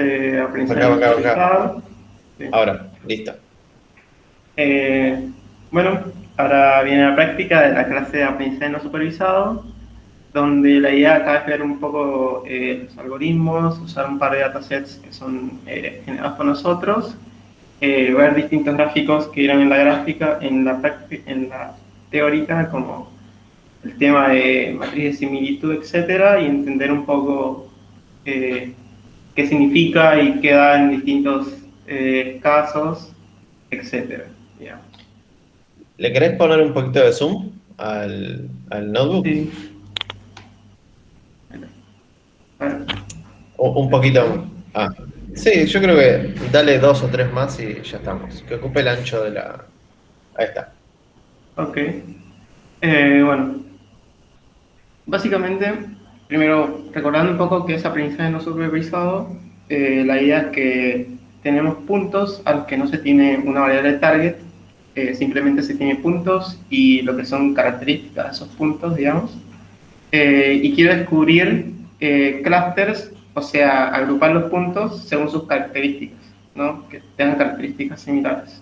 Aprendizaje Acá, no acá, acá. supervisado. Sí. Ahora, listo. Eh, bueno, ahora viene la práctica de la clase de aprendizaje no supervisado, donde la idea acá es ver un poco los algoritmos, usar un par de datasets que son generados por nosotros, ver distintos gráficos que irán en la gráfica, en la teórica, como el tema de matriz de similitud, etcétera, y entender un poco eh, qué significa y qué da en distintos casos, etcétera. Ya. ¿Le querés poner un poquito de zoom al notebook? Sí, bueno, Un ¿me poquito. escuchamos? Ah, sí, yo creo que dale dos o tres más y ya estamos. Que ocupe el ancho de la. Ahí está. Ok. Bueno, básicamente, primero, recordando un poco qué es aprendizaje no supervisado, la idea es que tenemos puntos a los que no se tiene una variable target, simplemente se tiene puntos y lo que son características de esos puntos, digamos. Y quiero descubrir clusters, o sea, agrupar los puntos según sus características, ¿no? Que tengan características similares.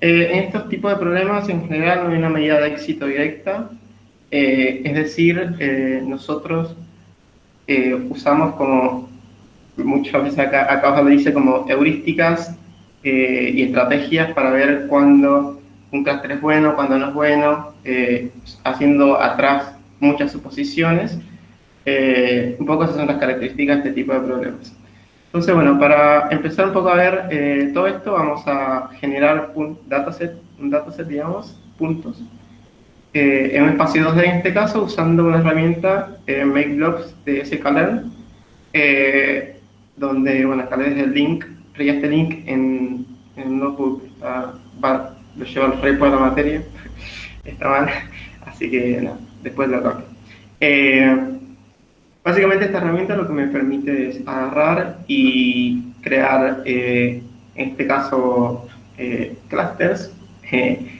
En estos tipos de problemas, en general, no hay una medida de éxito directa, es decir, nosotros usamos como, muchas veces acá abajo lo dice, como heurísticas y estrategias para ver cuándo un clúster es bueno, cuándo no es bueno, haciendo atrás muchas suposiciones. Un poco esas son las características de este tipo de problemas. Entonces, bueno, para empezar un poco a ver todo esto, vamos a generar un dataset, digamos, puntos, en un espacio 2D en este caso, usando una herramienta MakeBlocks de sklearn, eh, donde, bueno, acá les el link, ya este link en un notebook, lo lleva al repo de la materia, está mal, así que no, después lo toco. Eh, Básicamente esta herramienta lo que me permite es agarrar y crear, en este caso, clusters, que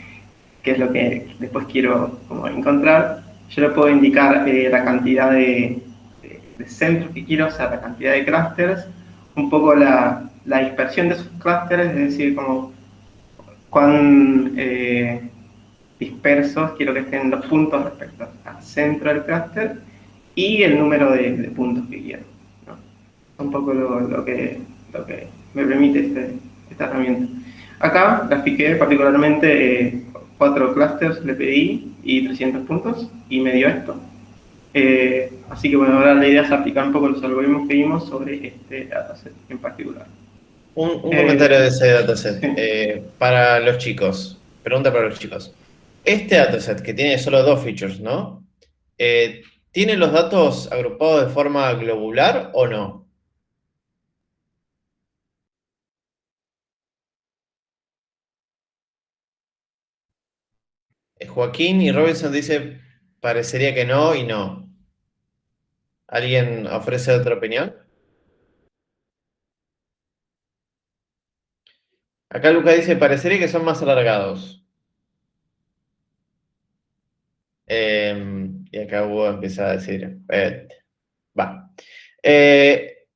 es lo que después quiero como encontrar. Yo le puedo indicar la cantidad de centros que quiero, o sea, la cantidad de clusters, un poco la dispersión de esos clusters, es decir, como cuán dispersos quiero que estén los puntos respecto al centro del clúster y el número de puntos que quiero, ¿no? Un poco lo que me permite esta herramienta. Acá grafiqué particularmente 4 clusters, le pedí y 300 puntos y me dio esto. Así que bueno, ahora la idea es aplicar un poco los algoritmos que vimos sobre este dataset en particular. Un comentario de Eh, ese dataset. sí. Para los chicos. Pregunta para los chicos. Este dataset que tiene solo dos features, ¿no? Eh, ¿Tiene los datos agrupados de forma globular o no? Joaquín y Robinson dice parecería que no y no. ¿Alguien ofrece otra opinión? Acá Luca dice parecería que son más alargados. Y acá Hugo empieza a decir, va.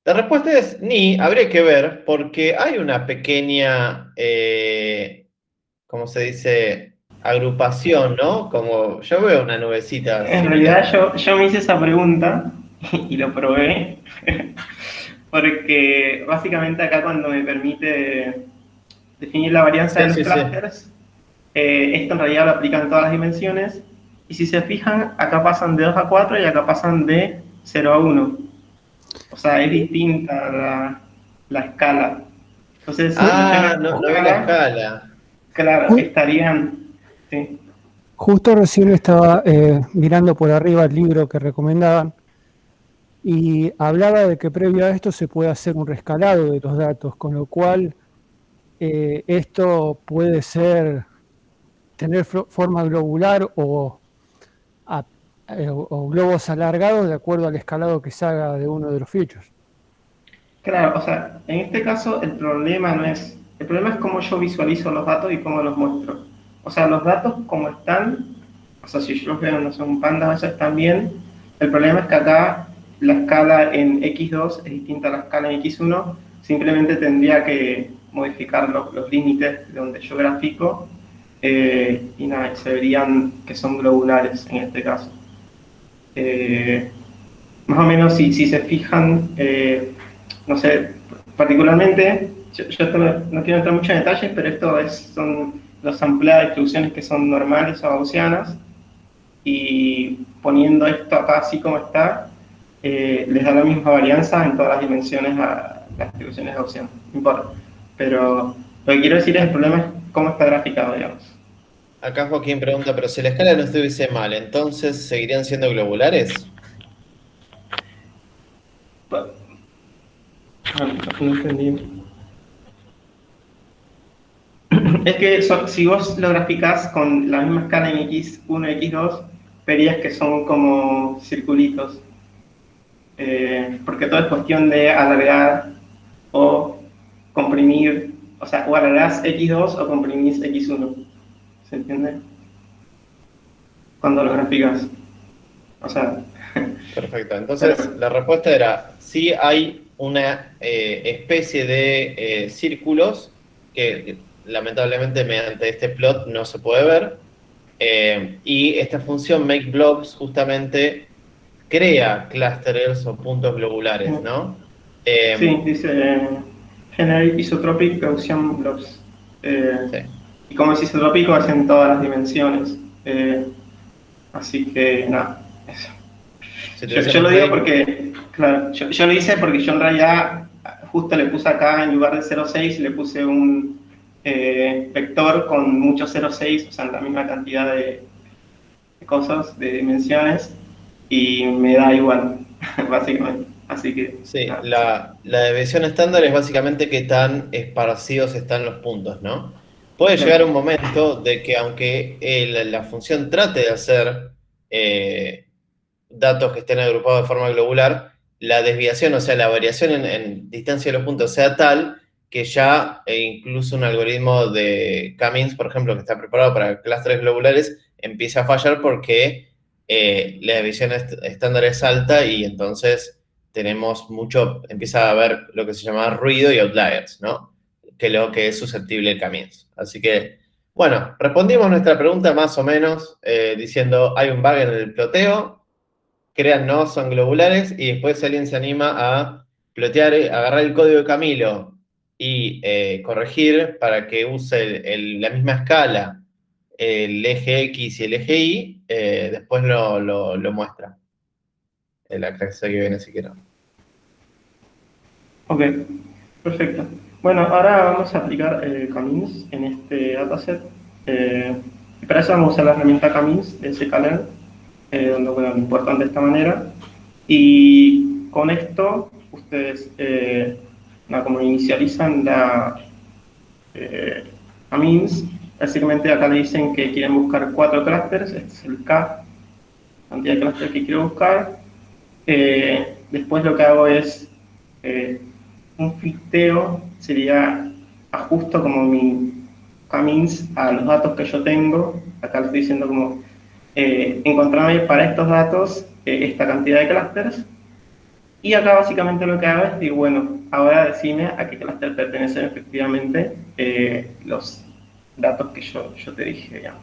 La respuesta es ni, habría que ver, porque hay una pequeña, ¿cómo se dice? Agrupación, ¿no? Como yo veo una nubecita En similar. realidad yo me hice esa pregunta y lo probé, porque básicamente acá cuando me permite definir la varianza de Sí, los sí, sí. clústeres, esto en realidad lo aplica en todas las dimensiones, y si se fijan, acá pasan de 2 a 4 y acá pasan de 0 a 1. O sea, es distinta la escala. Entonces, si yo llego a Ah, esta no, no vi la escala, escala. claro, Ju- estarían... Sí. Justo recién estaba mirando por arriba el libro que recomendaban y hablaba de que previo a esto se puede hacer un rescalado de los datos, con lo cual esto puede ser tener forma globular a- o globos alargados de acuerdo al escalado que se haga de uno de los features. Claro, o sea, en este caso el problema no es, el problema es cómo yo visualizo los datos y cómo los muestro. O sea, los datos como están, o sea, si yo los veo, no sé, un panda, eso están bien. El problema es que acá la escala en X2 es distinta a la escala en X1, simplemente tendría que modificar los límites de donde yo grafico y nada, se verían que son globulares en este caso. Más o menos, si se fijan, no sé, particularmente, yo no quiero entrar mucho en detalles, pero son los ampliadas de distribuciones que son normales o gaussianas, y poniendo esto acá así como está, les da la misma varianza en todas las dimensiones a las distribuciones gaussianas, no importa. Pero lo que quiero decir es el problema es cómo está graficado, digamos. Acá Joaquín pregunta, pero si la escala no estuviese mal, ¿entonces seguirían siendo globulares? No entendí. Es que si vos lo graficás con la misma escala en X1 y X2, verías que son como circulitos. Porque todo es cuestión de alargar o comprimir, o sea, o alargás X2 o comprimís X1. ¿Se entiende? Cuando lo graficas. O sea, Perfecto. Entonces, pero, la respuesta era, sí hay una especie de círculos que lamentablemente mediante este plot no se puede ver. Y esta función makeBlobs justamente crea clústeres o puntos globulares, ¿no? sí, dice Generic Isotropic Gaussian Blobs. Sí. Y como es isotrópico, es en todas las dimensiones. Así que, nada, eso. Si Yo lo utilizamos digo make, porque, claro, yo lo hice porque yo en realidad justo le puse acá, en lugar de 0,6, le puse un vector con muchos 0,6, o sea, la misma cantidad de cosas, de dimensiones, y me da igual, básicamente. Así que, sí, nada, sí. la desviación estándar es básicamente qué tan esparcidos están los puntos, ¿no? Puede llegar Claro. un momento de que aunque la función trate de hacer datos que estén agrupados de forma globular, la desviación, o sea, la variación en distancia de los puntos sea tal que ya incluso un algoritmo de K-means, por ejemplo, que está preparado para clústeres globulares, empieza a fallar porque la desviación estándar es alta y entonces empieza a haber lo que se llama ruido y outliers, ¿no? Que es lo que es susceptible el K-means. Así que, bueno, respondimos nuestra pregunta más o menos diciendo hay un bug en el ploteo, crean nodos, son globulares, y después alguien se anima a plotear, agarrar el código de Camilo y corregir para que use la misma escala, el eje X y el eje Y, después lo muestra. La clase que viene siquiera. Ok, perfecto. Bueno, ahora vamos a aplicar Camins en este dataset. Y para eso vamos a usar la herramienta Camins de scikit-learn, donde bueno, lo importan de esta manera. Y con esto, ustedes como inicializan la Camins, básicamente acá le dicen que quieren buscar 4 clústeres, este es el K, cantidad de clústeres que quiero buscar. Después lo que hago es un filtro, sería ajusto como mi K-means a los datos que yo tengo. Acá le estoy diciendo como encontrarme para estos datos esta cantidad de clústeres. Y acá básicamente lo que hago es digo, bueno, ahora decime a qué clúster pertenecen efectivamente los datos que yo te dije, digamos,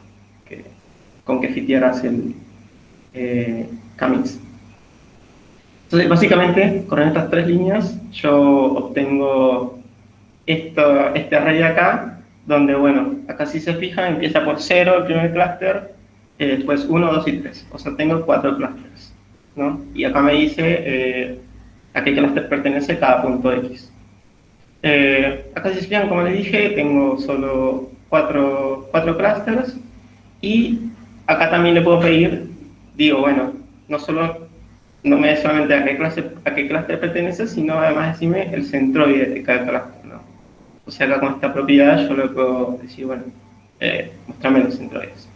con que fitieras el K-means. Entonces, básicamente, con estas 3 líneas, yo obtengo este array de acá, donde, bueno, acá si se fijan, empieza por 0 el primer clúster, después 1, 2 y 3. O sea, tengo 4 clústeres, ¿no? Y acá me dice a qué clúster pertenece cada punto X. Acá si se fijan, como les dije, tengo solo 4 clústeres, y acá también le puedo pedir, digo, bueno, no me des solamente a qué clúster pertenece, sino además decime el centroide de cada clúster, ¿no? O sea, acá con esta propiedad yo le puedo decir, bueno, mostrame los centroides.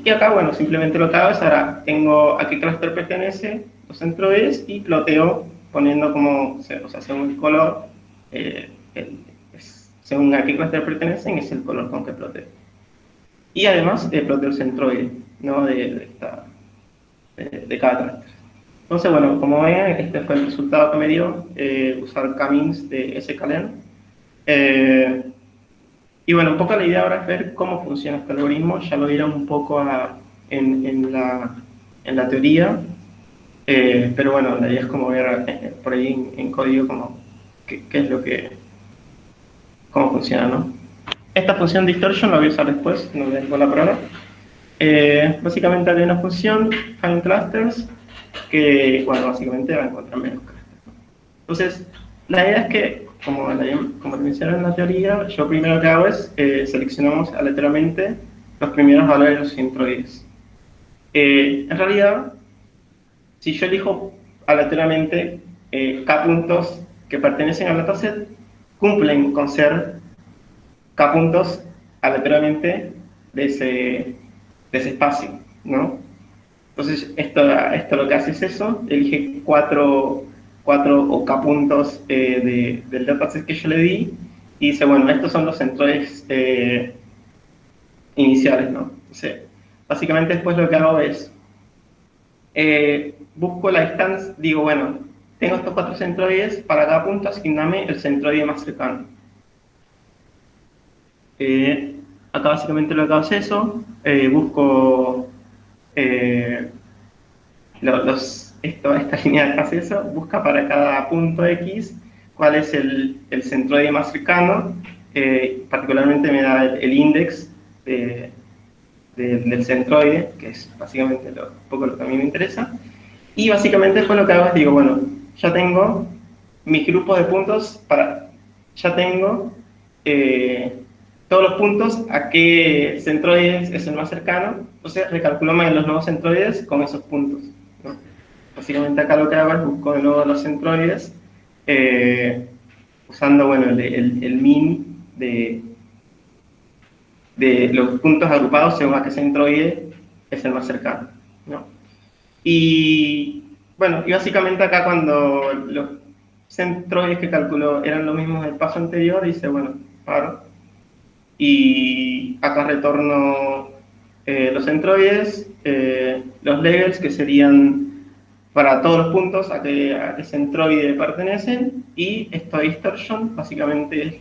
Y acá, bueno, simplemente lo que hago es ahora tengo a qué clúster pertenece los centroides y ploteo poniendo como, o sea, según el color, según a qué clúster pertenecen, es el color con que ploteo. Y además ploteo el centroide, ¿no? De cada clúster. Entonces, bueno, como ven, este fue el resultado que me dio usar Camins de sklearn. Y bueno, un poco la idea ahora es ver cómo funciona este algoritmo. Ya lo vieron un poco en la teoría, pero bueno, la idea es como ver por ahí en código como qué es lo que, cómo funciona, ¿no? Esta función distortion la voy a usar después, no dejo la prueba. Básicamente hay una función, find clusters, que, bueno, básicamente va a encontrar menos clusters. Entonces, la idea es que, como mencioné en la teoría, yo primero que hago es seleccionamos aleatoriamente los primeros valores de los centroides. En realidad, si yo elijo aleatoriamente k puntos que pertenecen al dataset, cumplen con ser k puntos aleatoriamente de ese espacio, ¿no? Entonces, esto lo que hace es eso, elige cuatro o k puntos del dataset que yo le di, y dice, bueno, estos son los centroides iniciales, ¿no? Entonces, básicamente después lo que hago es, busco la distancia, digo, bueno, tengo estos 4 centroides, para cada punto asigname el centroide más cercano. Acá básicamente lo que hago es eso, busco esta línea de acá es eso, busca para cada punto X cuál es el centroide más cercano, particularmente me da el index del centroide, que es básicamente un poco lo que a mí me interesa, y básicamente después lo que hago es digo, bueno, ya tengo mis grupos de puntos ya tengo todos los puntos a qué centroides es el más cercano, entonces recalculo los nuevos centroides con esos puntos, ¿no? Básicamente acá lo que hago es busco de nuevo los centroides usando, bueno, el min de los puntos agrupados según a qué centroide es el más cercano, ¿no? Y bueno, y básicamente acá cuando los centroides que calculó eran los mismos del paso anterior, dice, bueno, paro. Y acá retorno los centroides, los labels que serían para todos los puntos a qué centroide pertenecen, y esto distortion básicamente es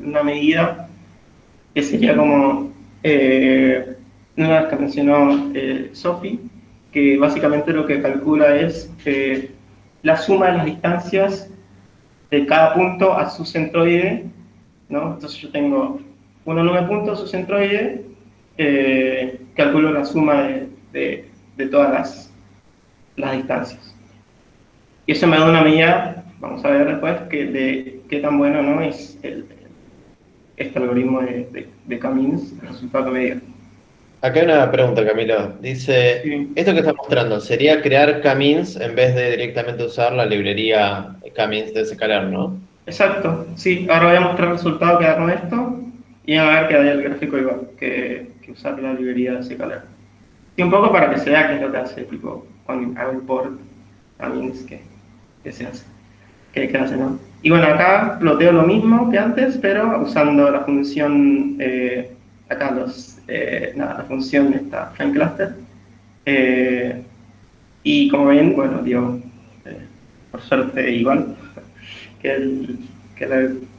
una medida que sería como una de las que mencionó Sophie, que básicamente lo que calcula es la suma de las distancias de cada punto a su centroide, ¿no? Entonces yo tengo uno 9 puntos, su centroide, calculo la suma de todas las distancias. Y eso me da una medida, vamos a ver después, de qué tan bueno, ¿no?, es este algoritmo de Camins, el resultado que me dio. Acá hay una pregunta, Camilo. Dice, Sí. esto que está mostrando, ¿sería crear Camins en vez de directamente usar la librería Camins de sklearn, no? Exacto, sí. Ahora voy a mostrar el resultado que da con esto, y van a ver que da el gráfico igual que usar la librería de sklearn. Y un poco para que se vea qué es lo que hace, tipo, cuando hago import Camins, que se hace. ¿Qué hace, no? Y bueno, acá ploteo lo mismo que antes, pero usando la función, acá la función esta, find_cluster. Y como ven, bueno, dio, por suerte igual que el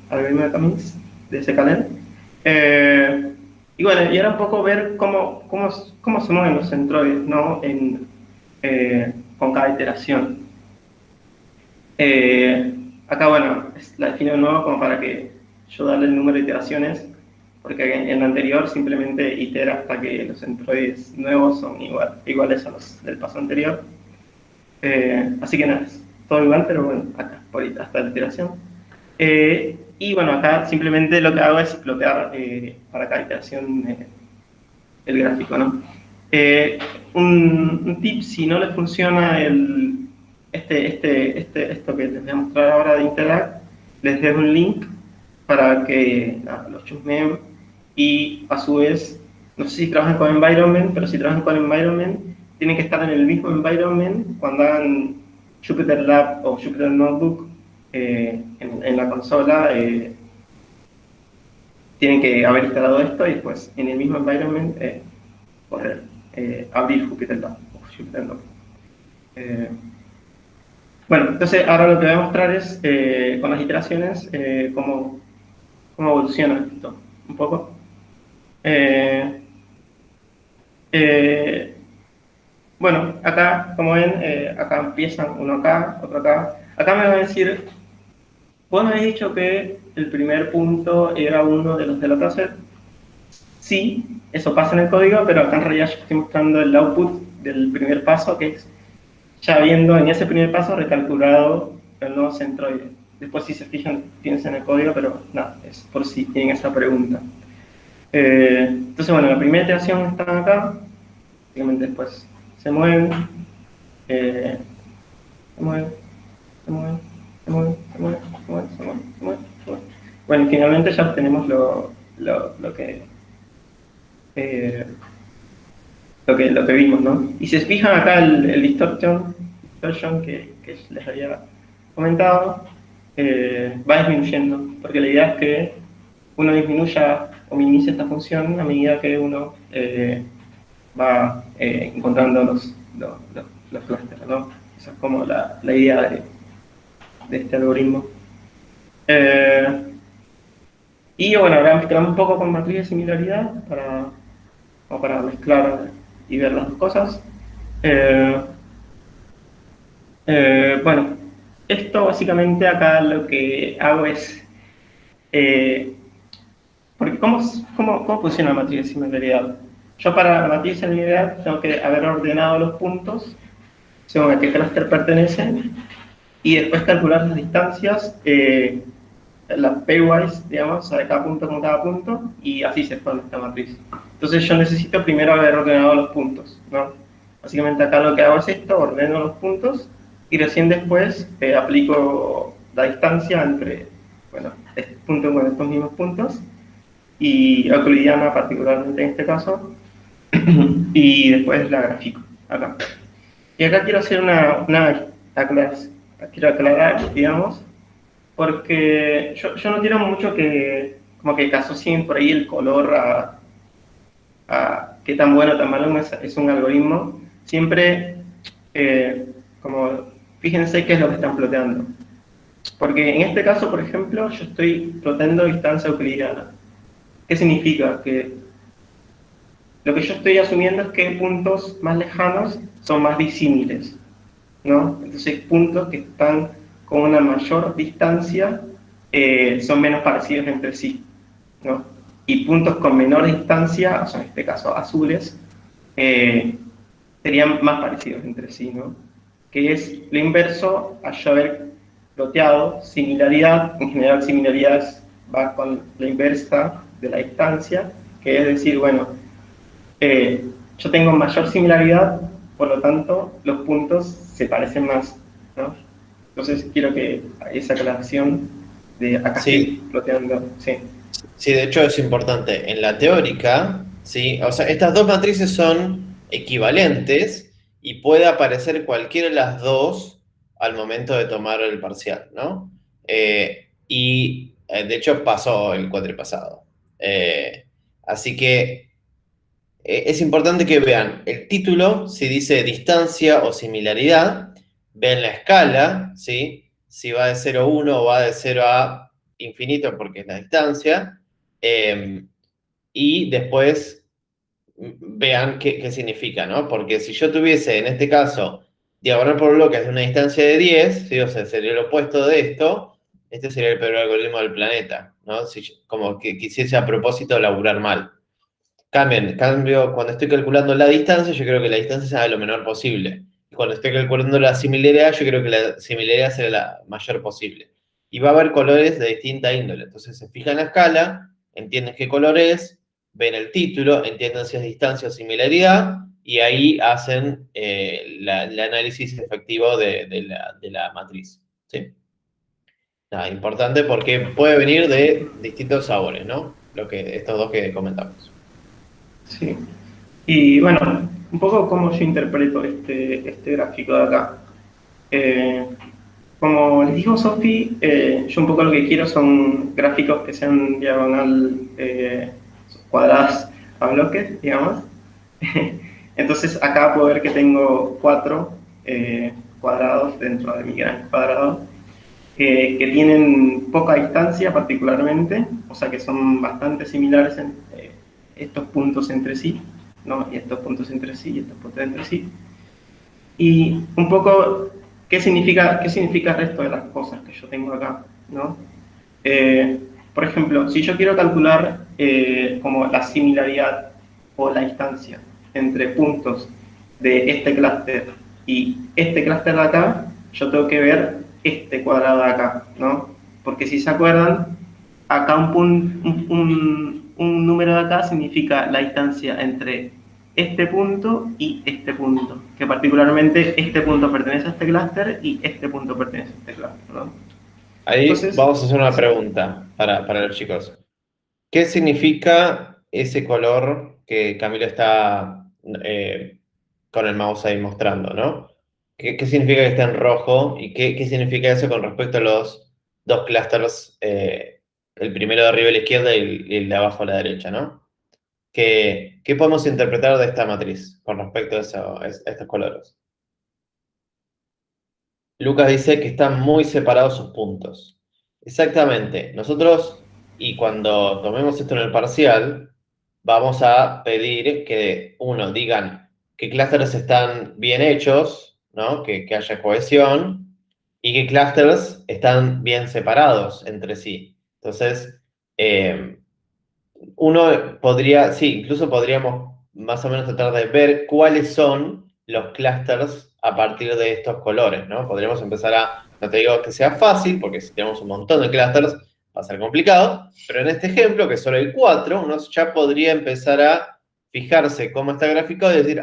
algoritmo de Camins de sklearn. Y bueno, y ahora un poco ver cómo se mueven los centroides, ¿no?, con cada iteración. Acá, bueno, la defino de nuevo como para que yo darle el número de iteraciones, porque en la anterior simplemente itera hasta que los centroides nuevos son iguales a los del paso anterior. Así que nada, es todo igual, pero bueno, acá, hasta la iteración. Y bueno, acá simplemente lo que hago es plotear para cada iteración el gráfico, ¿no? Un tip, si no le funciona esto que les voy a mostrar ahora de Interact, les dejo un link para que los chusmeen, y a su vez, no sé si trabajan con environment, pero si trabajan con environment, tienen que estar en el mismo environment cuando hagan Jupyter Lab o Jupyter Notebook en la consola. Tienen que haber instalado esto y después en el mismo environment poder abrir Jupyter Lab o Jupyter Notebook. Bueno, entonces ahora lo que voy a mostrar es, con las iteraciones, cómo evoluciona esto, un poco. Eh, eh, bueno, acá, como ven, acá empiezan uno acá, otro acá. Acá me va a decir, vos me habéis dicho que el primer punto era uno de los de la clase. Sí, eso pasa en el código, pero acá en realidad yo estoy mostrando el output del primer paso, que es ya viendo en ese primer paso recalculado el nuevo centroide. Después, si se fijan, tienes en el código, pero nada, es por si tienen esa pregunta. Entonces, bueno, la primera iteración está acá, básicamente después se mueven, eh, se mueven, se mueven, se mueven, se mueven, se mueven, se mueven, se mueven, se mueven. Bueno, y finalmente ya tenemos lo que lo que vimos, ¿no? Y si se fijan acá el distortion que les había comentado, va disminuyendo, porque la idea es que uno disminuya o minimice esta función a medida que uno va encontrando los clústeres, ¿no? Esa es como la idea de este algoritmo. Y bueno, ahora mezclamos un poco con matriz de similaridad para mezclar y ver las dos cosas. Bueno, esto básicamente acá lo que hago es... porque ¿cómo funciona la matriz de similaridad? Yo para la matriz de similaridad tengo que haber ordenado los puntos según a qué clúster pertenecen y después calcular las distancias, las pairwise, digamos, o sea, de cada punto con cada punto, y así se forma esta matriz. Entonces yo necesito primero haber ordenado los puntos, ¿no? Básicamente acá lo que hago es esto, ordeno los puntos, y recién después aplico la distancia entre, bueno, este punto con estos mismos puntos, y euclidiana particularmente en este caso, y después la grafico, acá. Y acá quiero hacer quiero aclarar, digamos, porque yo no quiero mucho como que asocien por ahí el color a qué tan bueno o tan malo es un algoritmo. Siempre, como, fíjense qué es lo que están ploteando. Porque en este caso, por ejemplo, yo estoy ploteando distancia euclidiana. ¿Qué significa? Que lo que yo estoy asumiendo es que puntos más lejanos son más disímiles, ¿no? Entonces, puntos que están con una mayor distancia son menos parecidos entre sí, ¿no? Y puntos con menor distancia, o sea, en este caso azules, serían más parecidos entre sí, ¿no? Que es lo inverso a yo haber ploteado similaridad. En general, similaridad va con la inversa de la distancia, que es decir, bueno, yo tengo mayor similaridad, por lo tanto, los puntos se parecen más, ¿no? Entonces, quiero que esa aclaración de acá Sí, estoy ploteando, sí. sí, de hecho es importante. En la teórica, ¿sí? O sea, estas dos matrices son equivalentes y puede aparecer cualquiera de las dos al momento de tomar el parcial, ¿no? De hecho pasó el cuatripasado. Así que es importante que vean el título, si dice distancia o similaridad, vean la escala, ¿sí? Si va de 0 a 1 o va de 0 a infinito porque es la distancia, y después vean qué significa, ¿no? Porque si yo tuviese, en este caso, diagonal por bloques de una distancia de 10, ¿sí? O sea, sería el opuesto de esto, este sería el peor algoritmo del planeta, ¿no? Si como que quisiese a propósito laburar mal. Cambio, cuando estoy calculando la distancia, yo creo que la distancia sea lo menor posible. Y cuando estoy calculando la similaridad, yo creo que la similaridad sea la mayor posible. Y va a haber colores de distinta índole. Entonces se fijan en la escala, entienden qué color es, ven el título, entienden si es distancia o similaridad, y ahí hacen el análisis efectivo de la matriz. ¿Sí? Nada, importante porque puede venir de distintos sabores, ¿no? Estos dos que comentamos. Sí. Y bueno, un poco cómo yo interpreto este gráfico de acá. Eh, Como les dijo Sofi, yo un poco lo que quiero son gráficos que sean diagonal cuadradas a bloques, digamos. Entonces acá puedo ver que tengo 4 cuadrados dentro de mi gran cuadrado, que tienen poca distancia particularmente, o sea que son bastante similares estos puntos entre sí, ¿no? Y estos puntos entre sí, y estos puntos entre sí. Y un poco, ¿qué significa el resto de las cosas que yo tengo acá, ¿no? Por ejemplo, si yo quiero calcular como la similaridad o la distancia entre puntos de este clúster y este clúster de acá, yo tengo que ver este cuadrado de acá, ¿no? Porque si se acuerdan, acá un número de acá significa la distancia entre este punto y este punto, que particularmente este punto pertenece a este clúster y este punto pertenece a este clúster, ¿no? Ahí Entonces, vamos a hacer una pregunta para los chicos. ¿Qué significa ese color que Camilo está con el mouse ahí mostrando, ¿no? ¿Qué significa que está en rojo? ¿Y qué significa eso con respecto a los dos clústeres, el primero de arriba a la izquierda y el de abajo a la derecha, ¿no? ¿Qué podemos interpretar de esta matriz con respecto a estos colores? Lucas dice que están muy separados sus puntos. Exactamente. Nosotros, y cuando tomemos esto en el parcial, vamos a pedir que, uno, digan qué clústeres están bien hechos, ¿no? Que haya cohesión, y qué clústeres están bien separados entre sí. Entonces, uno podría, sí, incluso podríamos más o menos tratar de ver cuáles son los clústeres a partir de estos colores, ¿no? Podríamos empezar no te digo que sea fácil, porque si tenemos un montón de clústeres va a ser complicado, pero en este ejemplo, que es solo el 4, uno ya podría empezar a fijarse cómo está graficado y decir,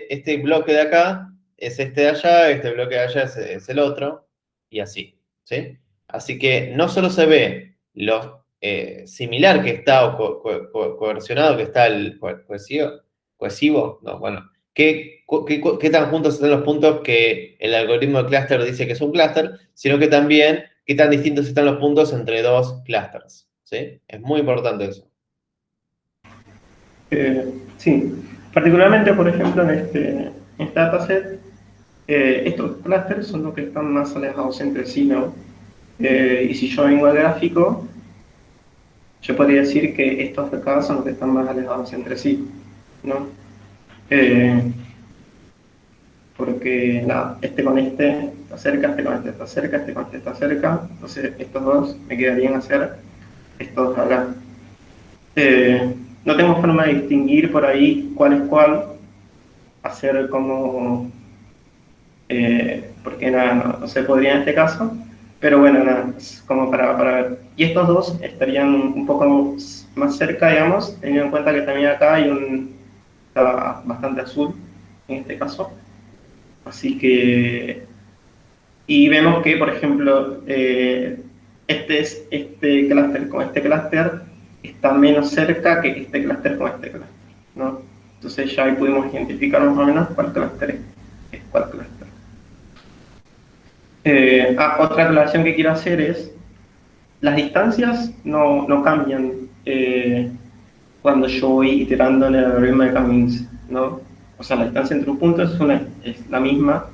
este bloque de acá es este de allá, este bloque de allá es el otro, y así, ¿sí? Así que no solo se ve similar que está o coercionado que está el cohesivo, no, bueno, qué tan juntos están los puntos que el algoritmo de clúster dice que es un clúster, sino que también qué tan distintos están los puntos entre dos clústeres, ¿sí? Es muy importante eso. sí, particularmente, por ejemplo, en este dataset, estos clústeres son los que están más alejados entre sí, ¿no? Y si yo vengo al gráfico, yo podría decir que estos de acá son los que están más alejados entre sí, ¿no? Porque nada, este con este está cerca, este con este está cerca, este con este está cerca, entonces estos dos me quedarían a ser estos de acá. No tengo forma de distinguir por ahí cuál es cuál, hacer como, porque nada, no se podría en este caso, pero bueno, nada, es como para ver. Y estos dos estarían un poco más cerca, digamos, teniendo en cuenta que también acá está bastante azul, en este caso. Así que, y vemos que, por ejemplo, este clúster con este clúster está menos cerca que este clúster con este clúster, ¿no? Entonces ya ahí pudimos identificar más o menos cuál clúster es cuál clúster. Otra aclaración que quiero hacer es, las distancias no cambian cuando yo voy iterando en el algoritmo de Cummings, ¿no? O sea, la distancia entre un punto es la misma,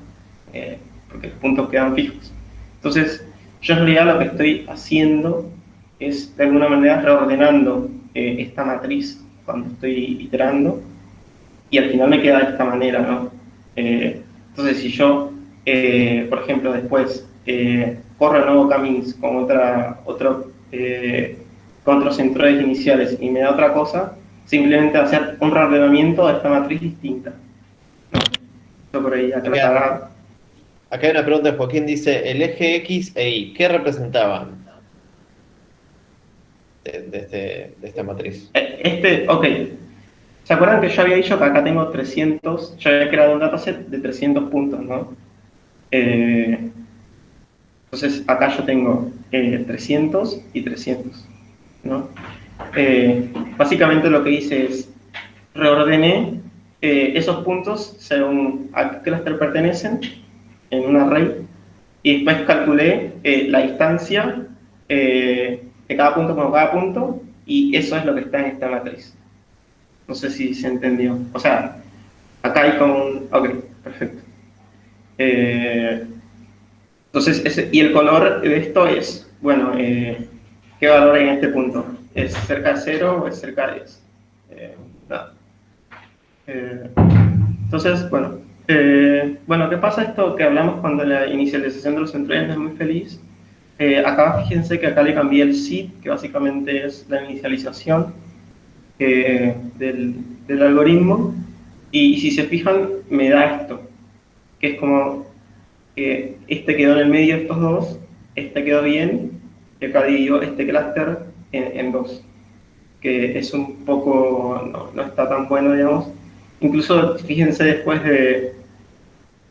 porque los puntos quedan fijos. Entonces, yo en realidad lo que estoy haciendo es, de alguna manera, reordenando esta matriz cuando estoy iterando, y al final me queda de esta manera, ¿no? Entonces, si yo, por ejemplo, después corro el nuevo Cummings con con otros centroides iniciales y me da otra cosa, simplemente hacer un reordenamiento de esta matriz distinta, ¿no? Esto por ahí aclarar. Acá hay una pregunta de Joaquín, dice, el eje X e Y, ¿qué representaban de esta matriz? Ok. ¿Se acuerdan que yo había dicho que acá tengo 300? Yo había creado un dataset de 300 puntos, ¿no? Entonces acá yo tengo 300 y 300, ¿no? Básicamente lo que hice es reordené esos puntos según a qué clúster pertenecen en un array, y después calculé la distancia de cada punto con cada punto, y eso es lo que está en esta matriz. No sé si se entendió. O sea, acá hay como un... Ok, perfecto. Eh, entonces, y el color de esto es, bueno, ¿qué valor hay en este punto? ¿Es cerca de 0 o es cerca de 10? Nada. Eh, entonces, bueno, ¿qué pasa esto que hablamos cuando la inicialización de los centroides no es muy feliz? Acá fíjense que acá le cambié el seed, que básicamente es la inicialización del algoritmo, y si se fijan me da esto, que es como que este quedó en el medio de estos dos, este quedó bien, y acá dividió este clúster en dos, que es un poco, no está tan bueno, digamos. Incluso fíjense después de,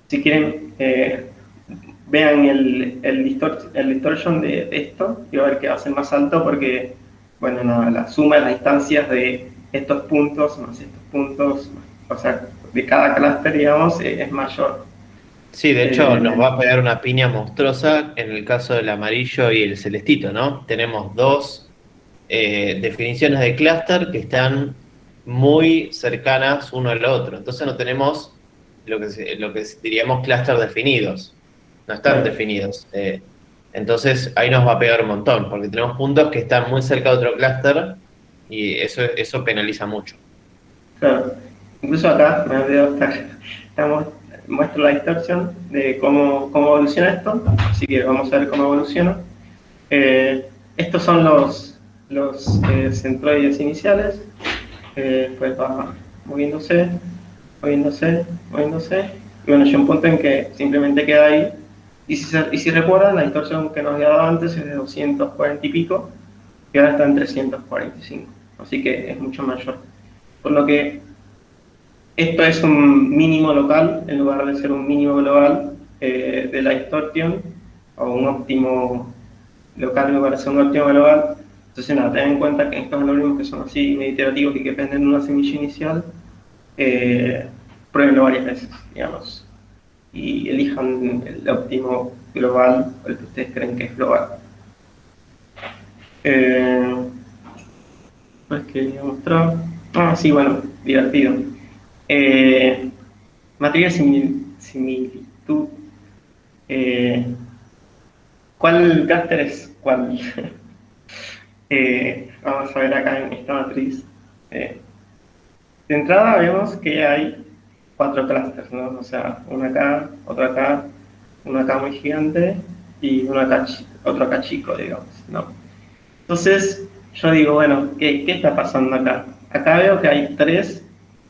si quieren, vean el distortion de esto y va a ver que va a ser más alto porque, bueno, la suma de las distancias de estos puntos más estos puntos, o sea, de cada clúster, digamos, es mayor. Sí, de hecho nos Eh, va a pegar una piña monstruosa en el caso del amarillo y el celestito, ¿no? Tenemos dos definiciones de clúster que están muy cercanas uno al otro. Entonces no tenemos lo que diríamos clúster definidos. No están claro, definidos. Entonces ahí nos va a pegar un montón, porque tenemos puntos que están muy cerca de otro clúster y eso penaliza mucho. claro. Incluso acá, me veo, estamos, muestro la distorsión de cómo evoluciona esto, así que vamos a ver cómo evoluciona. Estos son los centroides iniciales, pues va moviéndose, moviéndose, moviéndose, y bueno, llega un punto en que simplemente queda ahí, y si recuerdan, la distorsión que nos había dado antes es de 240 y pico, y ahora está en 345, así que es mucho mayor. Por lo que esto es un mínimo local en lugar de ser un mínimo global de la distorsión, o un óptimo local en lugar de ser un óptimo global. Entonces, nada, ten en cuenta que estos algoritmos que son así medio iterativos y que dependen de una semilla inicial, eh, pruébenlo varias veces, digamos, y elijan el óptimo global o el que ustedes creen que es global. Pues quería mostrar. Ah, sí, bueno, divertido. Eh, Materia de similitud. Eh, ¿Cuál clúster es cuál? Vamos a ver acá en esta matriz. Eh, de entrada vemos que hay 4 clústeres, ¿no? O sea, uno acá muy gigante y uno acá, otro acá chico, digamos, ¿no? Entonces, yo digo, bueno, ¿qué está pasando acá? Acá veo que hay 3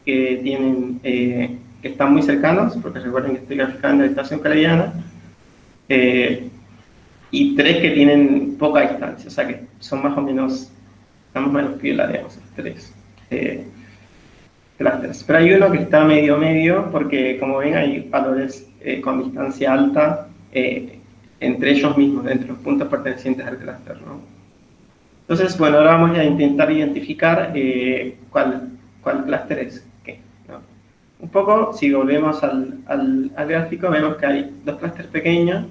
que tienen, que están muy cercanos, porque recuerden que estoy graficando la estación calaviana, eh, y 3 que tienen poca distancia, o sea que son más o menos, están más o menos piola, digamos, 3 clústeres. Pero hay uno que está medio medio, porque como ven hay valores con distancia alta entre ellos mismos, entre los puntos pertenecientes al clúster, ¿no? Entonces, bueno, ahora vamos a intentar identificar cuál clúster es qué, ¿no? Un poco, si volvemos al gráfico, vemos que hay 2 clústeres pequeños,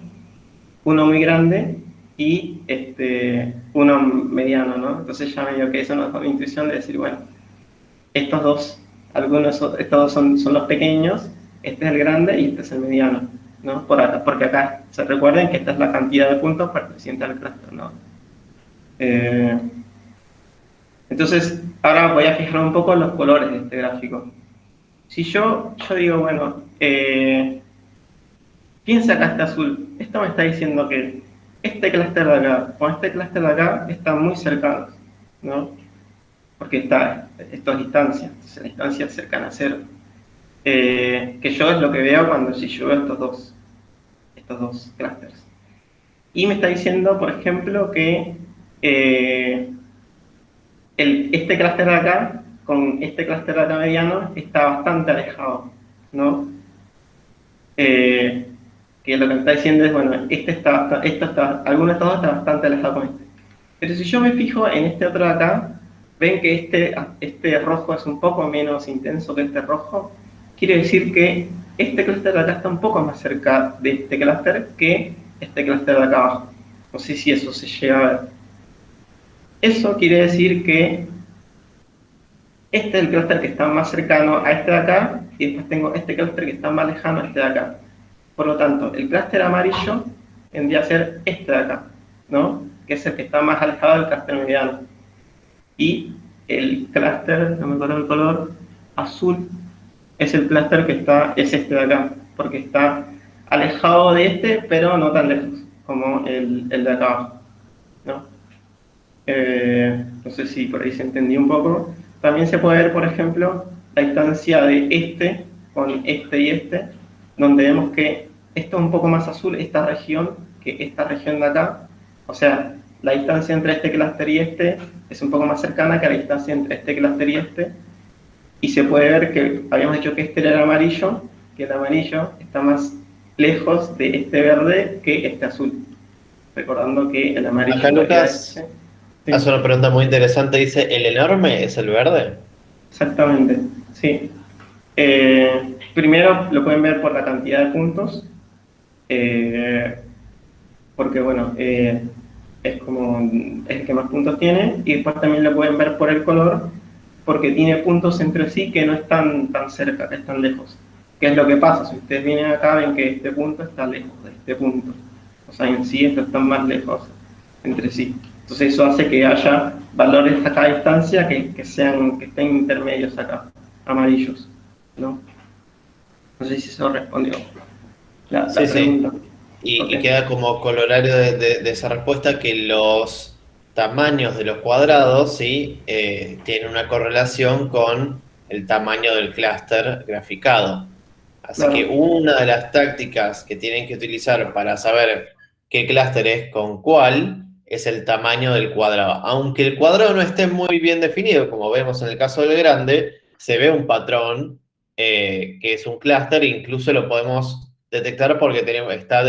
uno muy grande y uno mediano, ¿no? Entonces ya medio que eso nos da la intuición de decir, bueno, estos dos, estos dos son los pequeños, este es el grande y este es el mediano, ¿no? Porque acá, se recuerden que esta es la cantidad de puntos pertenecientes al clúster, ¿no? Eh, entonces, ahora voy a fijar un poco los colores de este gráfico. Si yo digo, bueno, piensa acá este azul, esto me está diciendo que este clúster de acá con este clúster de acá están muy cercanos, ¿no? Porque esto es distancia, entonces la distancia es cercana a cero. Que yo es lo que veo si yo veo estos dos clústeres. Y me está diciendo, por ejemplo, que este clúster de acá con este clúster de acá mediano está bastante alejado, ¿no? Que lo que me está diciendo es, bueno, alguno de estos dos está bastante alejado con este. Pero si yo me fijo en este otro de acá, ven que este rojo es un poco menos intenso que este rojo, quiere decir que este clúster de acá está un poco más cerca de este clúster que este clúster de acá abajo. No sé si eso se llega a ver. Eso quiere decir que este es el clúster que está más cercano a este de acá, y después tengo este clúster que está más lejano a este de acá. Por lo tanto, el clúster amarillo vendría a ser este de acá, ¿no? Que es el que está más alejado del clúster mediano. Y el clúster, no me acuerdo el color, azul, es el clúster que es este de acá, porque está alejado de este, pero no tan lejos como el de acá abajo, ¿no? No sé si por ahí se entendió un poco. También se puede ver, por ejemplo, la distancia de este con este y este, donde vemos que esto es un poco más azul, esta región, que esta región de acá. O sea, la distancia entre este clúster y este es un poco más cercana que la distancia entre este clúster y este. Y se puede ver que habíamos dicho que este era el amarillo, que el amarillo está más lejos de este verde que este azul. Recordando que el amarillo Acá Lucas sí, hace una pregunta muy interesante, dice, ¿el enorme es el verde? exactamente, sí. Primero lo pueden ver por la cantidad de puntos, porque bueno, es el que más puntos tiene, y después también lo pueden ver por el color, porque tiene puntos entre sí que no están tan cerca, que están lejos. ¿Qué es lo que pasa? Si ustedes vienen acá, ven que este punto está lejos de este punto. O sea, en sí estos están más lejos entre sí. Entonces eso hace que haya valores a cada distancia que estén intermedios acá, amarillos, ¿no? No sé si eso respondió la Sí, pregunta. sí. Y Okay. queda como colorario de esa respuesta que los tamaños de los cuadrados, ¿sí? Tienen una correlación con el tamaño del clúster graficado. Así que Claro, una de las tácticas que tienen que utilizar para saber qué clúster es con cuál es el tamaño del cuadrado. Aunque el cuadrado no esté muy bien definido, como vemos en el caso del grande, se ve un patrón que es un clúster, incluso lo podemos detectar porque está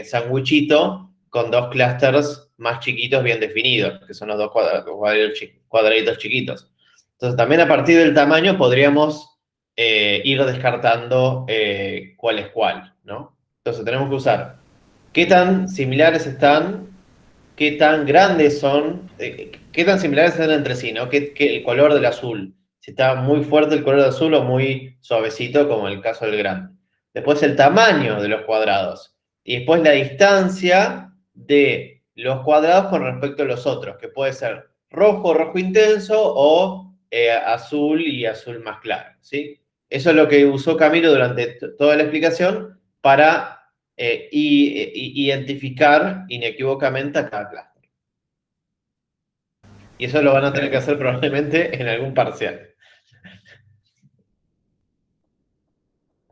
sandwichito con dos clústeres más chiquitos bien definidos, que son los dos cuadraditos chiquitos. Entonces, también a partir del tamaño podríamos ir descartando cuál es cuál, ¿no? Entonces, tenemos que usar qué tan similares están, qué tan grandes son, qué tan similares están entre sí, ¿no? El color del azul, si está muy fuerte el color del azul o muy suavecito, como en el caso del grande. Después el tamaño de los cuadrados. Y después la distancia de los cuadrados con respecto a los otros, que puede ser rojo, rojo intenso o azul y azul más claro, ¿sí? Eso es lo que usó Camilo durante toda la explicación para identificar inequívocamente a cada clúster. Y eso lo van a tener que hacer probablemente en algún parcial.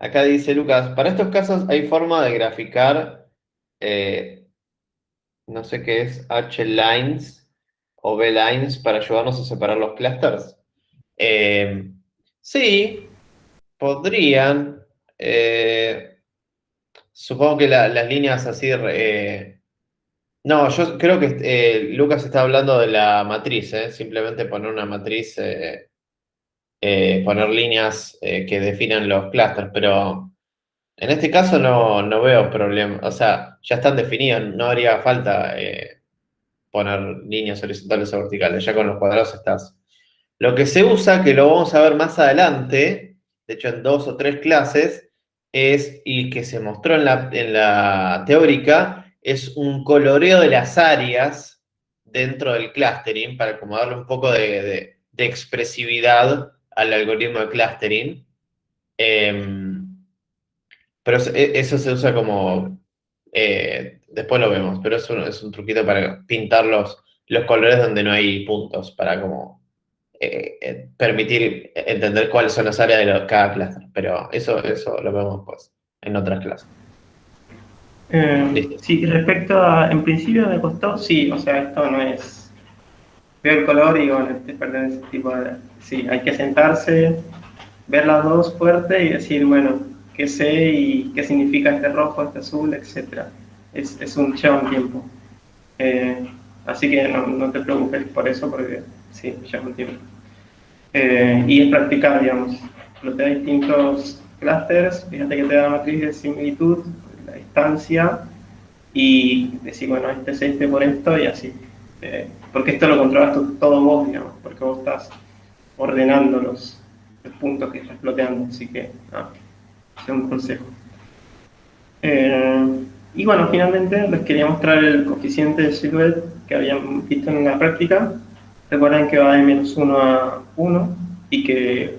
Acá dice Lucas, para estos casos hay forma de graficar, no sé qué es, H-lines o B-lines para ayudarnos a separar los clusters. Sí, podrían. Supongo que las líneas así... no, yo creo que Lucas está hablando de la matriz, simplemente poner una matriz, poner líneas que definan los clusters, pero en este caso no veo problema, o sea, ya están definidos, no haría falta poner líneas horizontales o verticales, ya con los cuadrados estás. Lo que se usa, que lo vamos a ver más adelante, de hecho en 2 o 3 clases, y que se mostró en la teórica, es un coloreo de las áreas dentro del clustering, para como darle un poco de expresividad al algoritmo de clustering. Pero eso se usa como... después lo vemos, pero es un truquito para pintar los colores donde no hay puntos, para como permitir entender cuáles son las áreas de cada clase. Pero eso lo vemos pues en otras clases. Listo. Sí, respecto a, en principio me costó, sí, o sea, esto no es, veo el color y bueno, te pertenece ese tipo de, sí, hay que sentarse, ver las dos fuerte y decir, bueno, qué sé y qué significa este rojo, este azul, etc. Lleva un tiempo. Así que no te preocupes por eso, porque sí, lleva un tiempo. Y es practicar, digamos, te da distintos clústeres, fíjate que te da la matriz de similitud, la distancia, y decir, bueno, este es este por esto y así. Porque esto lo controlas todo vos, digamos, porque vos estás ordenando los puntos que estás ploteando, así que, ese es un consejo. Y bueno, finalmente les quería mostrar el coeficiente de silhouette que habían visto en la práctica. Recuerden que va de -1 a 1 y que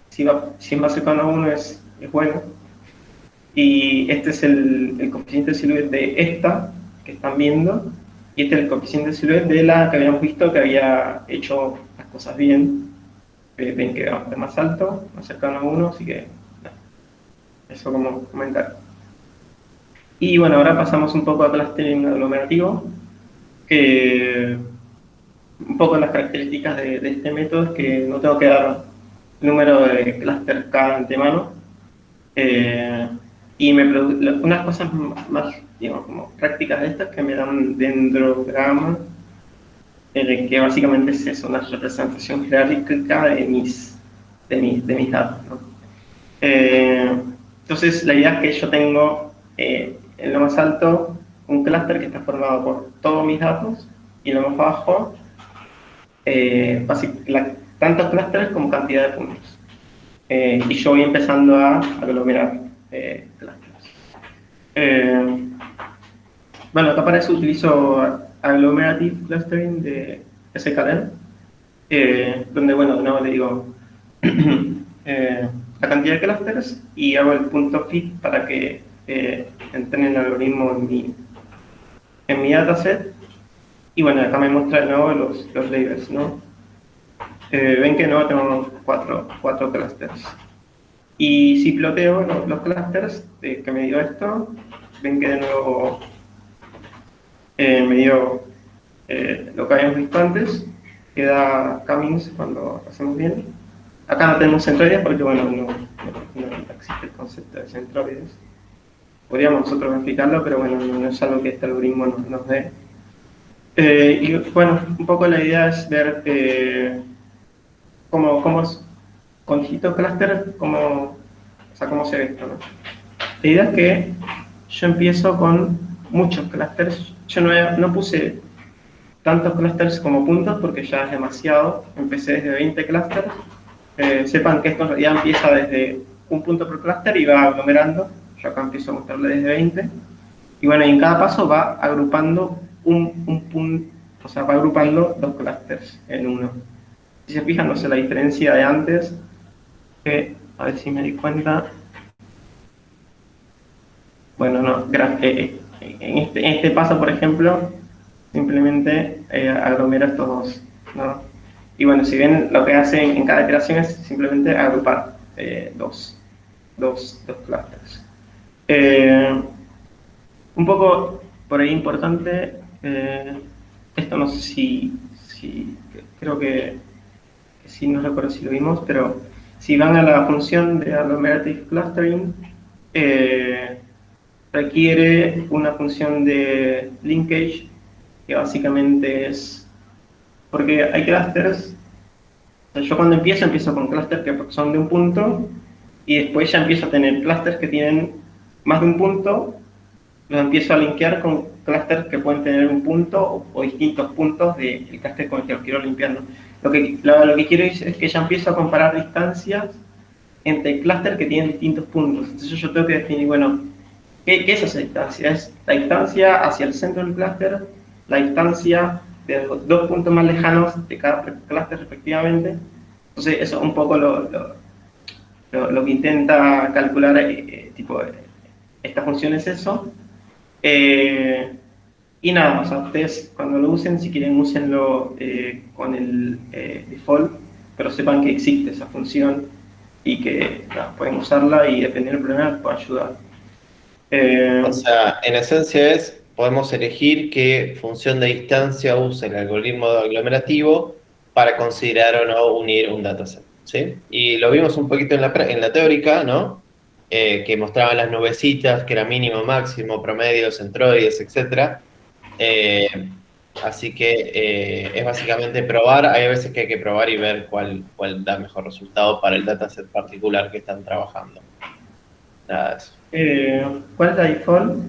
si es más cercano a 1 es bueno. Y este es el coeficiente de silhouette de esta que están viendo. Y este es el coeficiente de silhouette de la que habíamos visto que había hecho las cosas bien. Ven que va más alto, más cercano a 1, así que eso como comentar. Y bueno, ahora pasamos un poco a clustering aglomerativo, que un poco las características de este método es que no tengo que dar número de clústeres cada antemano. Y unas cosas más, digamos, como prácticas de estas que me dan un dendrograma, que básicamente es eso, una representación jerárquica de mis datos, ¿no? Entonces, la idea es que yo tengo en lo más alto un clúster que está formado por todos mis datos y en lo más bajo tantos clústeres como cantidad de puntos. Y yo voy empezando a aglomerar clústeres. Bueno, acá para eso utilizo Agglomerative Clustering de sklearn, donde, bueno, de nuevo le digo la cantidad de clústeres y hago el punto fit para que entrene el algoritmo en mi dataset. Y bueno, acá me muestra de nuevo los labels, ¿no? Ven que no tengo cuatro clústeres. Y si ploteo los clústeres que me dio esto, ven que de nuevo me dio lo que habíamos visto antes, que da Cummings cuando lo hacemos bien. Acá no tenemos centroides porque, bueno, no existe el concepto de centroides. Podríamos nosotros verificarlo, pero bueno, no es algo que este algoritmo nos dé. Y bueno, un poco la idea es ver cómo es, con distintos clústeres, cómo se ve esto, ¿no? La idea es que yo empiezo con muchos clústeres. Yo no puse tantos clústeres como puntos porque ya es demasiado. Empecé desde 20 clústeres. Sepan que esto en realidad empieza desde un punto por clúster y va aglomerando. Yo acá empiezo a mostrarle desde 20. Y bueno, y en cada paso va agrupando un punto, o sea, va agrupando dos clústeres en uno. Si se fijan, no sé, la diferencia de antes, que a ver si me di cuenta. Bueno, no, en este paso, por ejemplo, simplemente aglomera estos dos, ¿no? Y bueno, si bien lo que hace en cada iteración es simplemente agrupar dos clústeres. Un poco por ahí importante, esto no sé creo que sí, no recuerdo si lo vimos, pero si van a la función de agglomerative clustering, requiere una función de linkage que básicamente es, porque hay clústeres, o sea, yo cuando empiezo con clústeres que son de un punto y después ya empiezo a tener clústeres que tienen más de un punto, los empiezo a linkear con clústeres que pueden tener un punto o distintos puntos del clúster con el que los quiero limpiar, ¿no? Lo que quiero es que ya empiezo a comparar distancias entre clústeres que tienen distintos puntos. Entonces yo tengo que definir, bueno, ¿qué es esa distancia? Es la distancia hacia el centro del clúster, la distancia de los dos puntos más lejanos de cada clúster respectivamente. Entonces eso es un poco lo que intenta calcular esta función es eso. Y nada, o sea, ustedes cuando lo usen, si quieren, úsenlo con el default, pero sepan que existe esa función y que pueden usarla y dependiendo del problema les puede ayudar. O sea, en esencia podemos elegir qué función de distancia usa el algoritmo aglomerativo para considerar o no unir un dataset, ¿sí? Y lo vimos un poquito en la teórica, ¿no? Que mostraban las nubecitas, que era mínimo, máximo, promedio, centroides, etc. Así que es básicamente probar. Hay veces que hay que probar y ver cuál da mejor resultado para el dataset particular que están trabajando. Nada de eso. ¿Cuál es la default?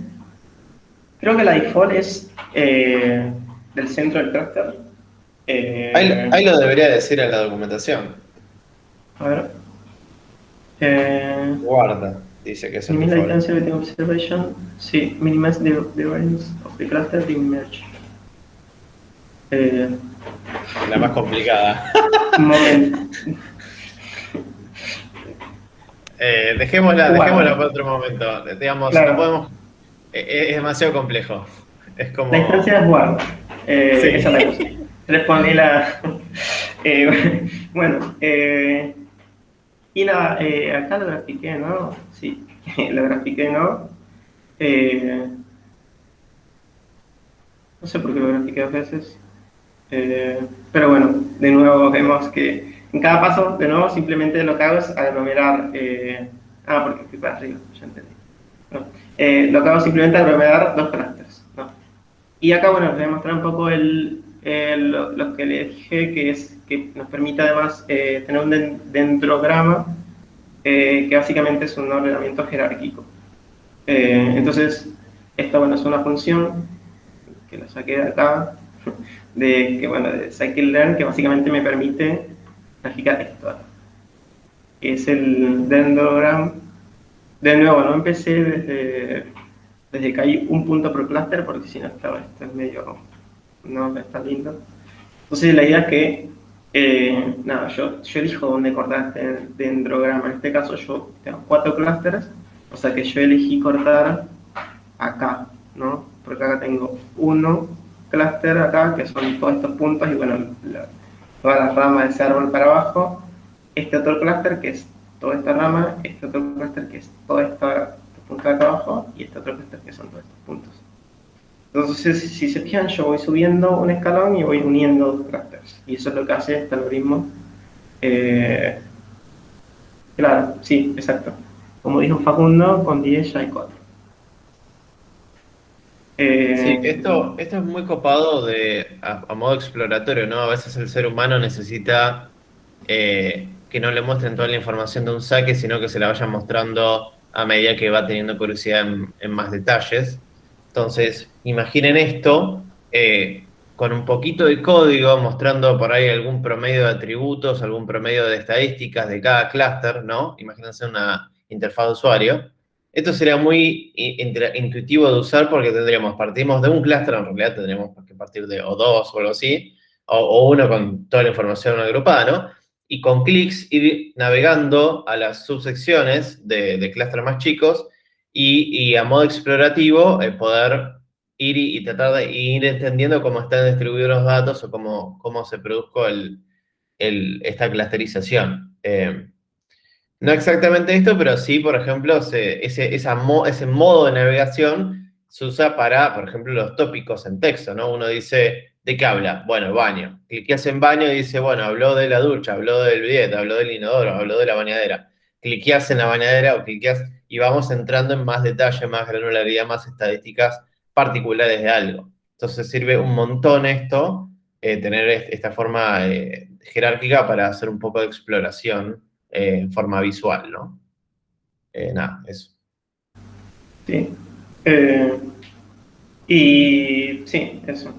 Creo que la default es del centro del clúster. Ahí lo debería decir en la documentación. A ver. Guarda. dice que es el Minimize default. latency between observation. Sí, minimize the variance of the cluster being merged. La más complicada. Un momento. Dejémosla Bueno, para otro momento. Digamos, no claro, podemos. Es demasiado complejo. Es la instancia como. es guarda. Esa es la cosa. Sí. Respondí la. Bueno, y nada, acá lo grafiqué, ¿no? Sí, lo grafiqué, ¿no? Eh, no sé por qué lo grafiqué dos veces. Pero bueno, de nuevo vemos que en cada paso, de nuevo, simplemente lo que hago es aglomerar. Porque fui para arriba, ya entendí. ¿No? Lo que hago es simplemente aglomerar dos clústeres, ¿no? Y acá, bueno, les voy a mostrar un poco lo que les dije, que es que nos permite además tener un dendrograma, que básicamente es un ordenamiento jerárquico. Entonces, esta, bueno, es una función que la saqué de acá, de scikit-learn, que básicamente me permite graficar esto, que es el dendrogram. De nuevo, no empecé desde que hay un punto por clúster, porque si no, claro, esto es medio, no está lindo. Entonces la idea es que, nada, yo elijo dónde cortar este dendrograma. En este caso yo tengo 4 clústeres, o sea que yo elegí cortar acá, ¿no? Porque acá tengo uno clúster acá, que son todos estos puntos, y bueno, toda la rama de ese árbol para abajo. Este otro clúster que es toda esta rama, este otro clúster que es toda esta punta de acá abajo, y este otro clúster que son todos estos puntos. Entonces, si se fijan, yo voy subiendo un escalón y voy uniendo dos clústeres. Y eso es lo que hace este algoritmo. Eh, claro, sí, exacto. Como dijo Facundo, con 10 ya hay 4. Sí, Eh, esto es muy copado a modo exploratorio, ¿no? A veces el ser humano necesita que no le muestren toda la información de un saque, sino que se la vayan mostrando a medida que va teniendo curiosidad en más detalles. Entonces, imaginen esto con un poquito de código, mostrando por ahí algún promedio de atributos, algún promedio de estadísticas de cada clúster, ¿no? Imagínense una interfaz de usuario. Esto sería muy intuitivo de usar porque partimos de un clúster, en realidad tendríamos que partir de o dos o algo así, o uno con toda la información agrupada, ¿no? Y con clics ir navegando a las subsecciones de clústeres más chicos y a modo explorativo poder ir y tratar de ir entendiendo cómo están distribuidos los datos o cómo se produjo esta clusterización. No exactamente esto, pero sí, por ejemplo, ese modo de navegación se usa para, por ejemplo, los tópicos en texto, ¿no? Uno dice, ¿de qué habla? Bueno, baño. Cliqueas en baño y dice, bueno, habló de la ducha, habló del bidet, habló del inodoro, habló de la bañadera. Cliqueas en la bañadera o cliqueas y vamos entrando en más detalle, más granularidad, más estadísticas particulares de algo. Entonces sirve un montón esto, tener esta forma jerárquica para hacer un poco de exploración en forma visual, ¿no? Nada, eso. sí. Eh, y sí, eso.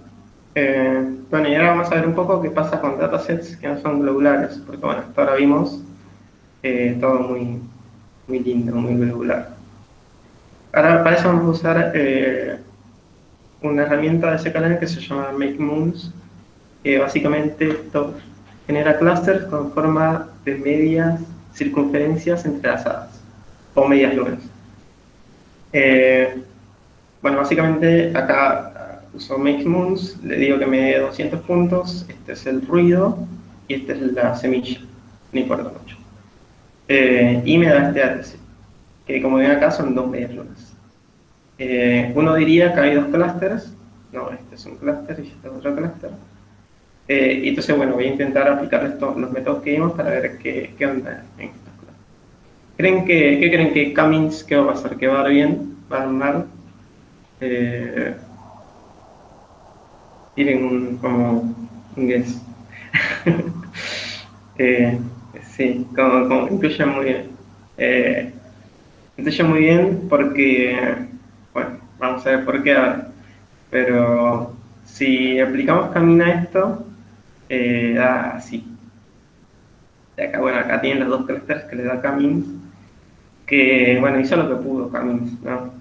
Bueno, y ahora vamos a ver un poco qué pasa con datasets que no son globulares, porque bueno, hasta ahora vimos todo muy, muy lindo, muy globular. Ahora para eso vamos a usar una herramienta de scikit-learn que se llama MakeMoons, que básicamente esto genera clusters con forma de medias circunferencias entrelazadas, o medias lunas. Bueno, básicamente acá uso MakeMoons, le digo que me dé 200 puntos, este es el ruido y esta es la semilla, no importa mucho. Y me da este ATC, que como ven acá son dos medias lunas. Uno diría que hay dos clústeres, no, este es un clúster y este es otro clúster. Y entonces, bueno, voy a intentar aplicar los métodos que vimos para ver qué onda en estos clústeres. ¿Qué creen que Cummings, qué va a pasar? ¿Que va a dar bien? ¿Va a dar mal? Tienen como un guess. Eh, sí, como incluyen muy bien. Eh, Incluyen muy bien porque, bueno, vamos a ver por qué ahora. Pero si aplicamos camino a esto, da así. De acá, bueno, acá tienen los dos clústeres que le da Camins. que, bueno, hizo lo que pudo Cummings, ¿no?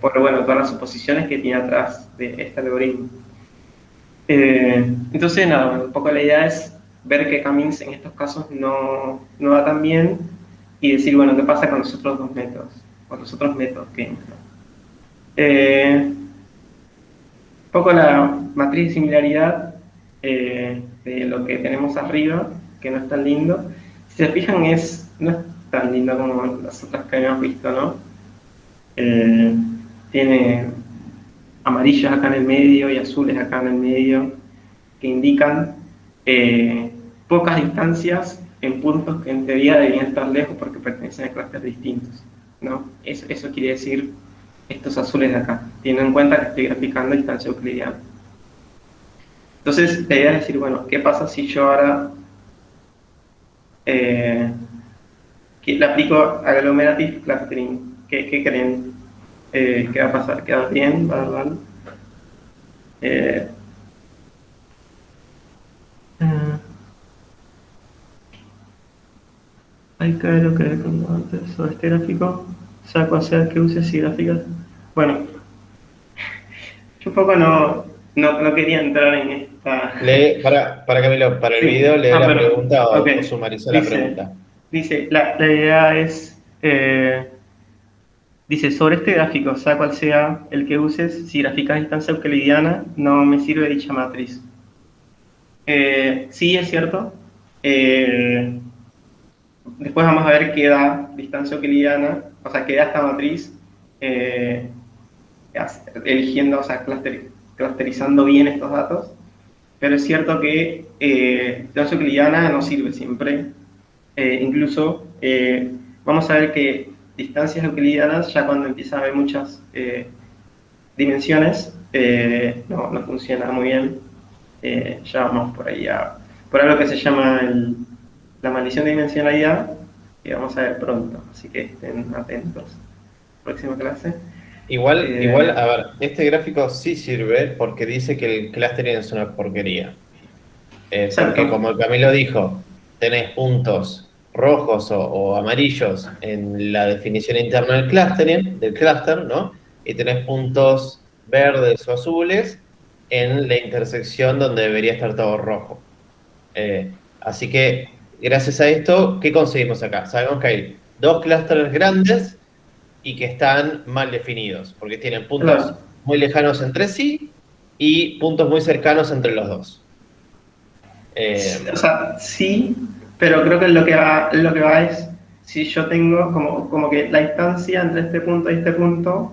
Por, bueno, todas las suposiciones que tiene atrás de este algoritmo. Entonces, nada, bueno, un poco la idea es ver que Cummings en estos casos no va tan bien y decir, bueno, ¿qué pasa con los otros dos métodos? Con los otros métodos que vimos, ¿no? Un poco la matriz de similaridad de lo que tenemos arriba, que no es tan lindo. Si se fijan, no es tan lindo como las otras que habíamos visto, ¿no? Tiene amarillos acá en el medio y azules acá en el medio, que indican pocas distancias en puntos que en teoría deberían estar lejos porque pertenecen a clústeres distintos, ¿no? Eso quiere decir estos azules de acá, teniendo en cuenta que estoy graficando distancia euclidiana. Entonces, la idea es decir, bueno, ¿qué pasa si yo ahora que le aplico agglomerative clustering? ¿Qué creen? ¿Qué va a pasar? ¿Queda bien? ¿Va a dar mal? Hay que ver lo que como antes sobre este gráfico, sea cual sea que uses y gráficas. Bueno, yo un poco no quería entrar en esta. Lee, para Camilo, para el Sí. video, lee la Perdón. pregunta Ok. o sumariza la Dice, pregunta. la idea es, dice, sobre este gráfico, sea cual sea el que uses, si graficas distancia euclidiana, no me sirve dicha matriz. Sí, es cierto. Después vamos a ver qué da distancia euclidiana, o sea, qué da esta matriz, eligiendo, o sea, clusterizando bien estos datos. Pero es cierto que distancia euclidiana no sirve siempre. Incluso vamos a ver que distancias euclidianas, ya cuando empieza a haber muchas dimensiones, no funciona muy bien. Ya vamos por ahí por algo que se llama la maldición de dimensionalidad, que vamos a ver pronto, así que estén atentos. Próxima clase. Igual, a ver, este gráfico sí sirve porque dice que el clustering es una porquería. Porque Exacto. como Camilo dijo, tenés puntos rojos o amarillos en la definición interna del clúster, ¿no? Y tenés puntos verdes o azules en la intersección donde debería estar todo rojo. Así que, gracias a esto, ¿qué conseguimos acá? Sabemos que hay dos clústeres grandes y que están mal definidos, porque tienen puntos Claro. muy lejanos entre sí y puntos muy cercanos entre los dos. O sea, sí, pero creo que lo que va es, si yo tengo como que la distancia entre este punto y este punto,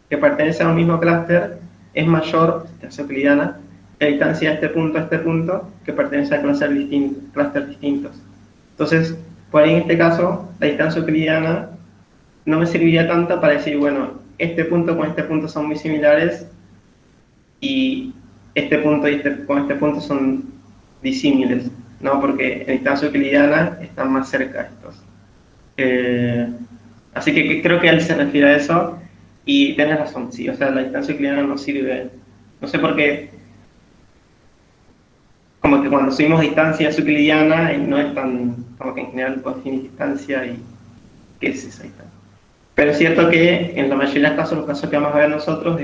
que pertenece a un mismo clúster, es mayor, distancia euclidiana, que la distancia de este punto a este punto, que pertenece a clústeres distintos. Entonces, por ahí en este caso, la distancia euclidiana no me serviría tanto para decir, bueno, este punto con este punto son muy similares y este punto con este punto son disímiles, ¿no? Porque en distancia euclidiana están más cerca estos. Así que creo que él se refiere a eso y tienes razón, sí, o sea, la distancia euclidiana no sirve, no sé por qué, como que cuando subimos distancia euclidiana no es tan, como que en general puedes definir distancia y qué es esa distancia. Pero es cierto que en la mayoría de los casos que vamos a ver nosotros,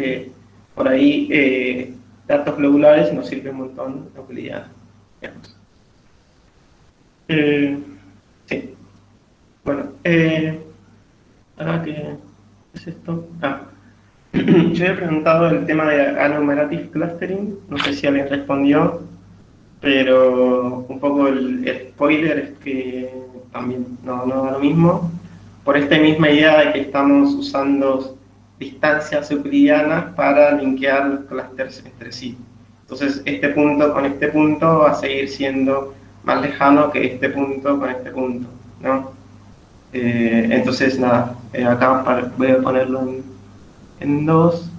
por ahí datos globulares nos sirven un montón euclidiana. Sí. Bueno, ahora que es esto. Yo he preguntado el tema de agglomerative clustering, no sé si alguien respondió, pero un poco el spoiler es que también no da lo mismo, por esta misma idea de que estamos usando distancias euclidianas para linkear los clusters entre sí. Entonces, este punto con este punto va a seguir siendo más lejano que este punto con este punto, ¿no? Entonces, nada, acá voy a ponerlo en 2.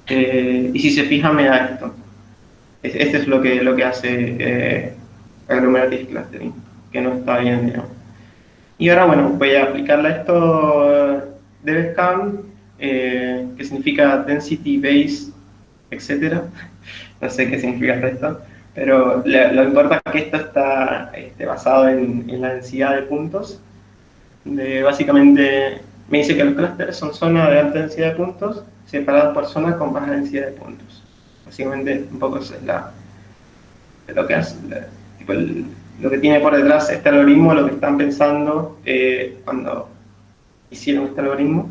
Y si se fija, me da esto. Este es lo que hace agglomerative clustering, que no está bien, digamos. Y ahora, bueno, voy a aplicarle a esto DBSCAN, que significa Density Base, etc. No sé qué significa esto, pero lo importante es que esto está basado en la densidad de puntos. Básicamente me dice que los clústeres son zonas de alta densidad de puntos separadas por zonas con baja densidad de puntos. Básicamente un poco eso es lo que hace, tipo lo que tiene por detrás este algoritmo, lo que están pensando cuando hicieron este algoritmo.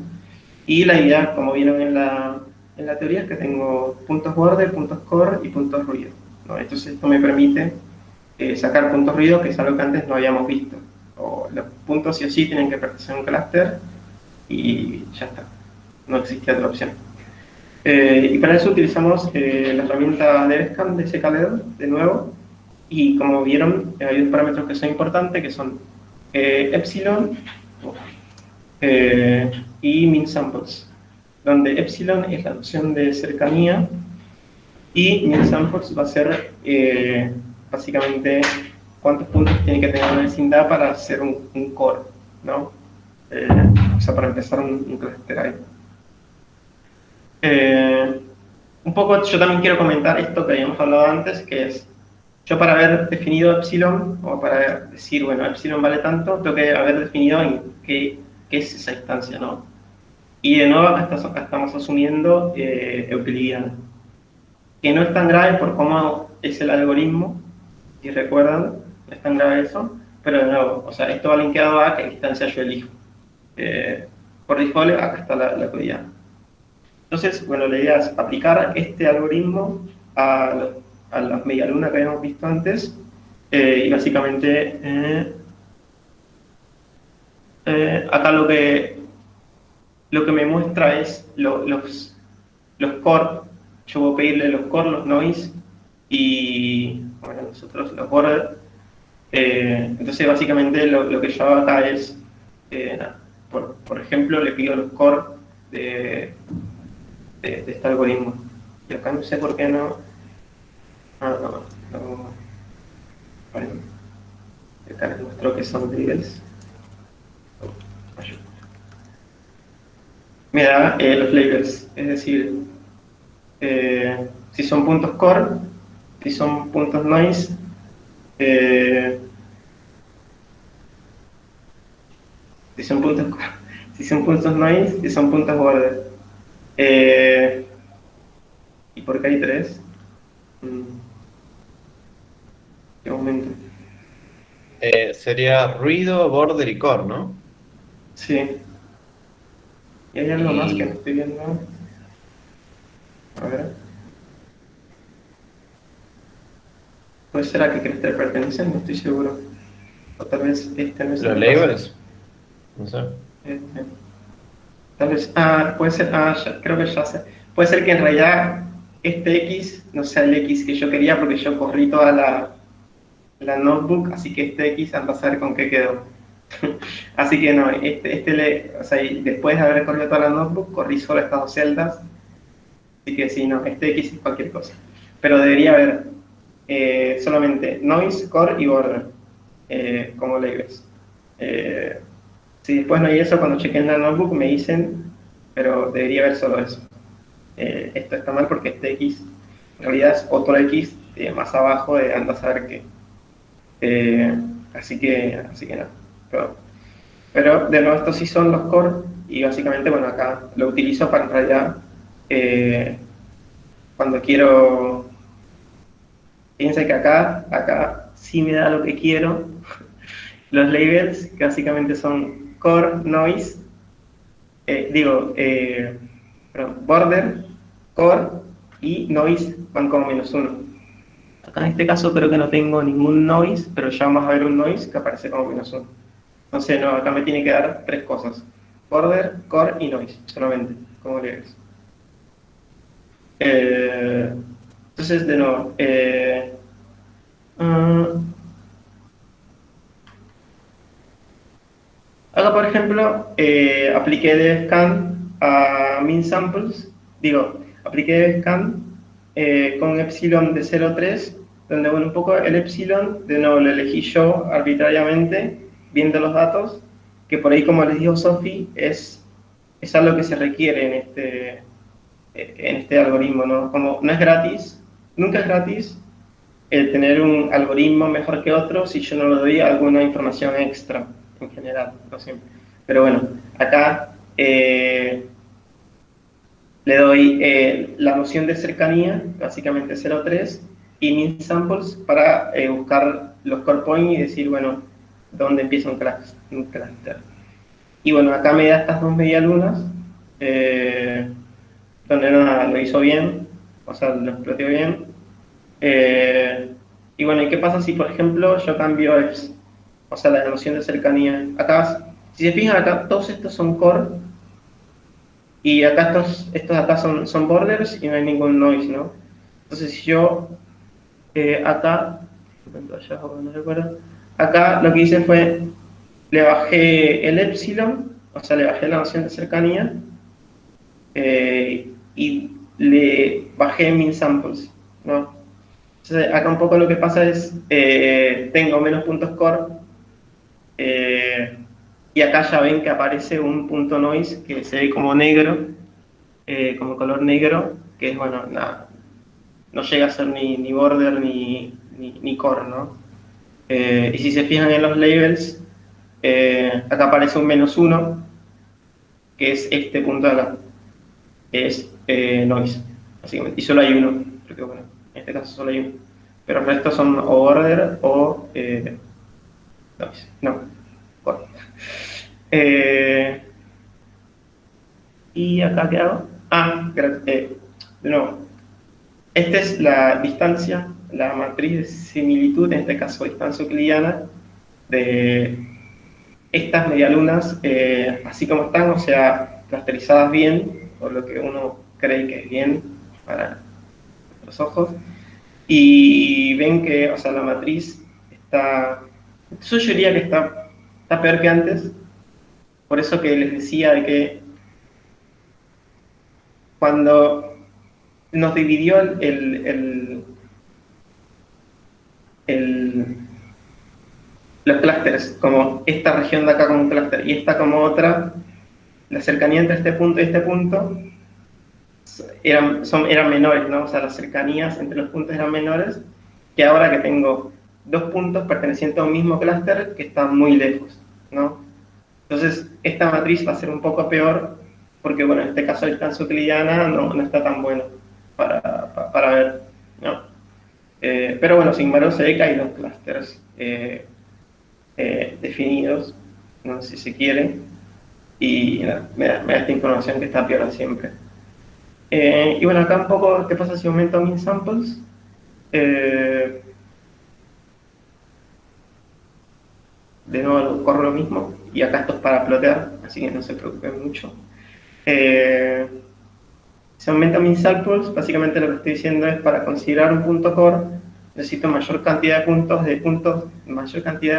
Y la idea, como vieron en la teoría, es que tengo puntos borde, puntos core y puntos ruido, ¿no? Entonces esto me permite sacar puntos ruido, que es algo que antes no habíamos visto. O los puntos sí o sí tienen que pertenecer a un clúster y ya está, no existe otra opción. Y para eso utilizamos la herramienta DevScan de scaled de nuevo, y como vieron hay dos parámetros que son importantes, que son epsilon y min samples, donde epsilon es la noción de cercanía y min samples va a ser básicamente cuántos puntos tiene que tener una vecindad para hacer un core, ¿no? O sea, para empezar un clúster ahí. Un poco yo también quiero comentar esto que habíamos hablado antes, que es, yo para haber definido epsilon, o para decir, bueno, epsilon vale tanto, tengo que haber definido en qué es esa instancia, ¿no? Y de nuevo acá estamos asumiendo euclidiana, que no es tan grave por cómo es el algoritmo, si recuerdan, no es tan grave eso, pero de nuevo, o sea, esto va linkeado a qué instancia yo elijo. Por default, acá está la euclidiana. Entonces, bueno, la idea es aplicar este algoritmo a las medialunas que habíamos visto antes, y básicamente acá lo que me muestra es los core. Yo voy a pedirle los core, los noise, y bueno, nosotros los border. Entonces básicamente lo que yo hago acá es, por ejemplo, le pido los core de este algoritmo. Y acá no sé por qué no. Bueno, acá les muestro que son labels. Me da los labels, es decir, si son puntos core, si son puntos noise, si son puntos core, si son puntos noise, si son puntos border. ¿Y por qué hay tres? ¿Qué momento? Sería ruido, border y core, ¿no? Sí. ¿Y hay algo más que no estoy viendo? A ver. ¿Puede ser a qué clúster pertenecen? No estoy seguro. O tal vez este no es ¿Los el labels? No sé. Tal vez, puede ser, creo que ya sé. Puede ser que en realidad este X no sea el X que yo quería, porque yo corrí toda la notebook, así que este X anda a saber con qué quedó. Así que no, o sea, después de haber corrido toda la notebook, corrí solo estas dos celdas. Así que sí, no, este X es cualquier cosa. Pero debería haber solamente noise, core y border como labels. Si después no hay eso, cuando chequen la notebook me dicen, pero debería haber solo eso. Esto está mal porque este X en realidad es otro X más abajo de anda a saber qué. Así que no. Pero de nuevo, estos sí son los core, y básicamente, bueno, acá lo utilizo para en realidad cuando quiero. Fíjense que acá sí me da lo que quiero. Los labels, que básicamente son core, noise, border, core y noise van como -1. Acá en este caso creo que no tengo ningún noise, pero ya vamos a ver un noise que aparece como -1. Entonces, no, acá me tiene que dar tres cosas: border, core y noise, solamente, como labels. Entonces, de nuevo, acá, por ejemplo, apliqué DevScan a min samples, apliqué DevScan con epsilon de 0,3, donde, bueno, un poco el epsilon, de nuevo, lo elegí yo arbitrariamente, viendo los datos, que por ahí, como les dijo Sofi, es algo que se requiere en este algoritmo, ¿no? Como no es gratis, nunca es gratis tener un algoritmo mejor que otro si yo no le doy alguna información extra, en general, no siempre. Pero bueno, acá le doy la noción de cercanía, básicamente 0,3, y min samples para buscar los core points y decir, bueno, dónde empieza un clúster. Y bueno, acá me da estas dos medialunas, donde nada, lo hizo bien, o sea, lo exploteó bien. Y bueno, ¿y qué pasa si, por ejemplo, yo cambio EPS? O sea, la noción de cercanía. Acá, si se fijan, acá todos estos son core, y acá estos acá son borders y no hay ningún noise, ¿no? Entonces, si yo acá, no recuerdo, acá lo que hice fue, le bajé el epsilon, o sea, le bajé la noción de cercanía, y le bajé min samples, ¿no? Entonces, acá un poco lo que pasa es, tengo menos puntos core, y acá ya ven que aparece un punto noise que se ve como negro, como color negro, que es, bueno, nada, no llega a ser ni border ni core, ¿no? Y si se fijan en los labels, acá aparece un -1, que es este punto de acá, que es noise, básicamente. Y solo hay uno, porque bueno, en este caso solo hay uno. Pero el resto son o border o noise. No, core. ¿Y acá qué hago? De nuevo, esta es la distancia, la matriz de similitud, en este caso distancia euclidiana, de estas medialunas, así como están, o sea, clusterizadas bien, o lo que uno cree que es bien para los ojos, y ven que, o sea, la matriz está, yo diría que está peor que antes, por eso que les decía de que cuando nos dividió el los clústeres, como esta región de acá como un clúster y esta como otra, la cercanía entre este punto y este punto eran menores, ¿no? O sea, las cercanías entre los puntos eran menores que ahora que tengo dos puntos pertenecientes a un mismo clúster que están muy lejos, ¿no? Entonces, esta matriz va a ser un poco peor porque, bueno, en este caso la distancia euclidiana no está tan bueno para ver, ¿no? Pero bueno, sin embargo se ve que hay dos clústeres definidos, no sé si se quiere, y nada, me da esta información que está peor siempre. Y bueno, acá un poco, ¿qué pasa si aumento min samples? De nuevo corro lo mismo, y acá esto es para plotear, así que no se preocupen mucho. Si aumenta min samples, básicamente lo que estoy diciendo es para considerar un punto core, necesito mayor cantidad de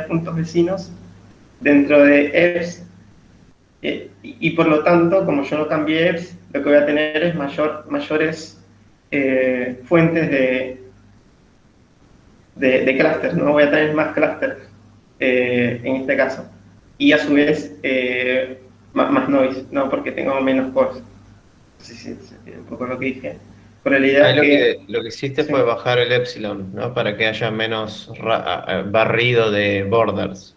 puntos vecinos dentro de EPS. Y por lo tanto, como yo no cambié EPS, lo que voy a tener es mayores fuentes de clúster, ¿no? Voy a tener más clústeres en este caso. Y a su vez, más noise, ¿no? Porque tengo menos cores. Sí, sí, un poco lo que dije. Pero la idea Ahí es que... lo que hiciste Sí. fue bajar el epsilon, ¿no? Para que haya menos barrido de borders.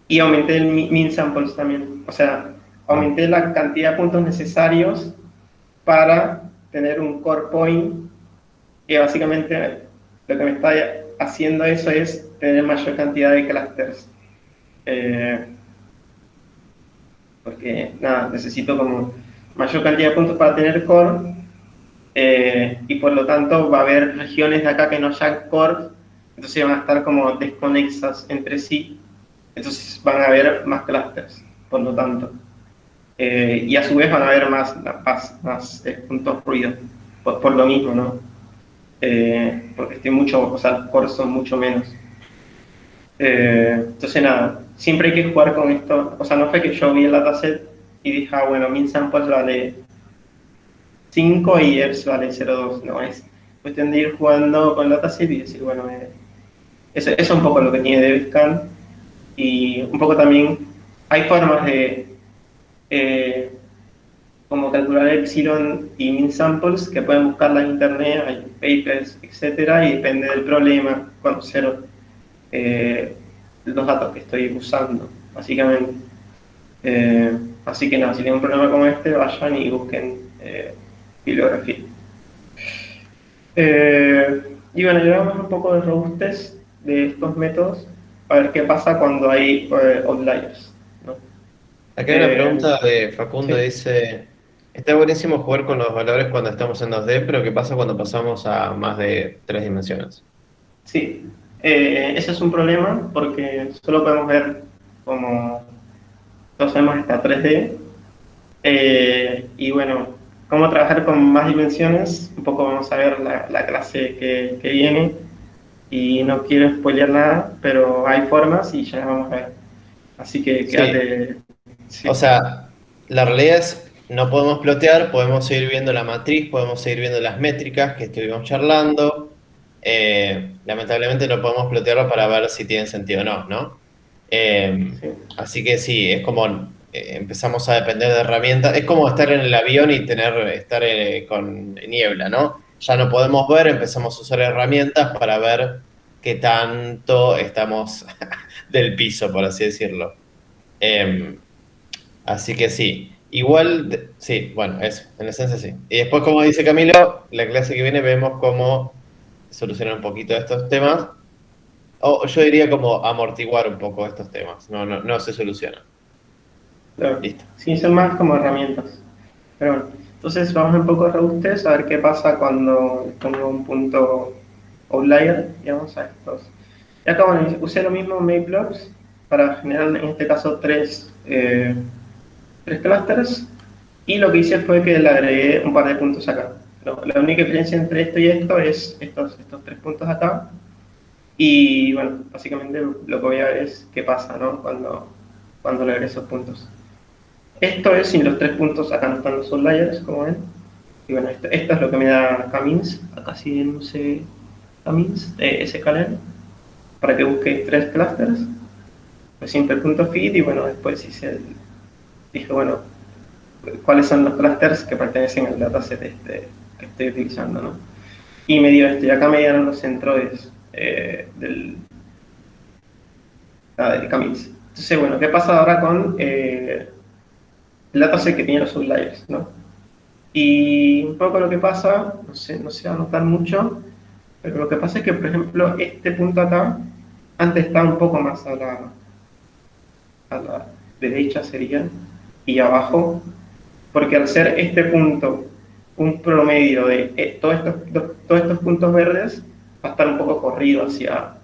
Y aumenté el min samples también. O sea, aumenté la cantidad de puntos necesarios para tener un core point, que básicamente lo que me está haciendo eso es tener mayor cantidad de clusters. Porque nada, necesito como mayor cantidad de puntos para tener core, y por lo tanto va a haber regiones de acá que no hayan core, entonces van a estar como desconexas entre sí, entonces van a haber más clusters, por lo tanto. Y a su vez van a haber más puntos ruido, por lo mismo, ¿no? Porque o sea, los cores son mucho menos. Entonces nada, siempre hay que jugar con esto, o sea, no fue que yo vi el dataset y dije, ah, bueno, min samples vale 5 y EPS vale 0,2, no, es cuestión de ir jugando con el dataset y decir, bueno, eso es un poco lo que tiene DevScan, y un poco también hay formas de como calcular epsilon y min samples que pueden buscarla en internet, hay papers, etcétera, y depende del problema conocer los datos que estoy usando, básicamente. Así que nada, si tienen un problema como este, vayan y busquen bibliografía. Y bueno, llevamos un poco de robustez de estos métodos, a ver qué pasa cuando hay outliers, ¿no? Acá hay una Eh, pregunta de Facundo, sí, dice, está buenísimo jugar con los valores cuando estamos en 2D, pero ¿qué pasa cuando pasamos a más de 3 dimensiones? sí. Ese es un problema porque solo podemos ver como no sabemos hasta 3D. Y bueno, cómo trabajar con más dimensiones, un poco vamos a ver la clase que viene. Y no quiero spoilear nada, pero hay formas y ya las vamos a ver. Así que Sí, quédate. o Sí, sea, la realidad es, no podemos plotear, podemos seguir viendo la matriz, podemos seguir viendo las métricas que estuvimos charlando. Lamentablemente no podemos plotearlo para ver si tienen sentido o no, ¿no? sí, Así que sí, es como empezamos a depender de herramientas. Es como estar en el avión y estar con niebla, ¿no? Ya no podemos ver, empezamos a usar herramientas para ver qué tanto estamos del piso, por así decirlo. Em, Así que sí, igual, sí, bueno, eso, en esencia sí. Y después, como dice Camilo, la clase que viene vemos cómo solucionar un poquito estos temas, o yo diría como amortiguar un poco estos temas, no se solucionan. claro. Listo. Sí, son más como herramientas. Pero bueno, entonces vamos un poco a robustes a ver qué pasa cuando pongo un punto outlier, digamos, a estos. Y acá, bueno, usé lo mismo Makeblocks para generar, en este caso, tres clusters. Y lo que hice fue que le agregué un par de puntos acá. La única diferencia entre esto y esto es estos 3 puntos acá. Y bueno, básicamente lo que voy a ver es qué pasa, ¿no? Cuando le agregue esos puntos. Esto es sin los 3 puntos, acá no están los outliers, como ven. Y bueno, esto es lo que me da Camins. Acá sí no sé Camins, sklearn, para que busque 3 clusters. Pues siempre el punto feed y bueno, después dije, bueno, cuáles son los clusters que pertenecen al dataset que estoy utilizando, ¿no? Y me dio esto, y acá me dieron los centroides de Camins. Entonces, bueno, ¿qué pasa ahora con el dataset que tiene los outliers, ¿no? Y un poco lo que pasa, no se va a notar mucho, pero lo que pasa es que, por ejemplo, este punto acá, antes estaba un poco más a la derecha sería, y abajo, porque al ser este punto un promedio de todos estos puntos verdes, va a estar un poco corrido hacia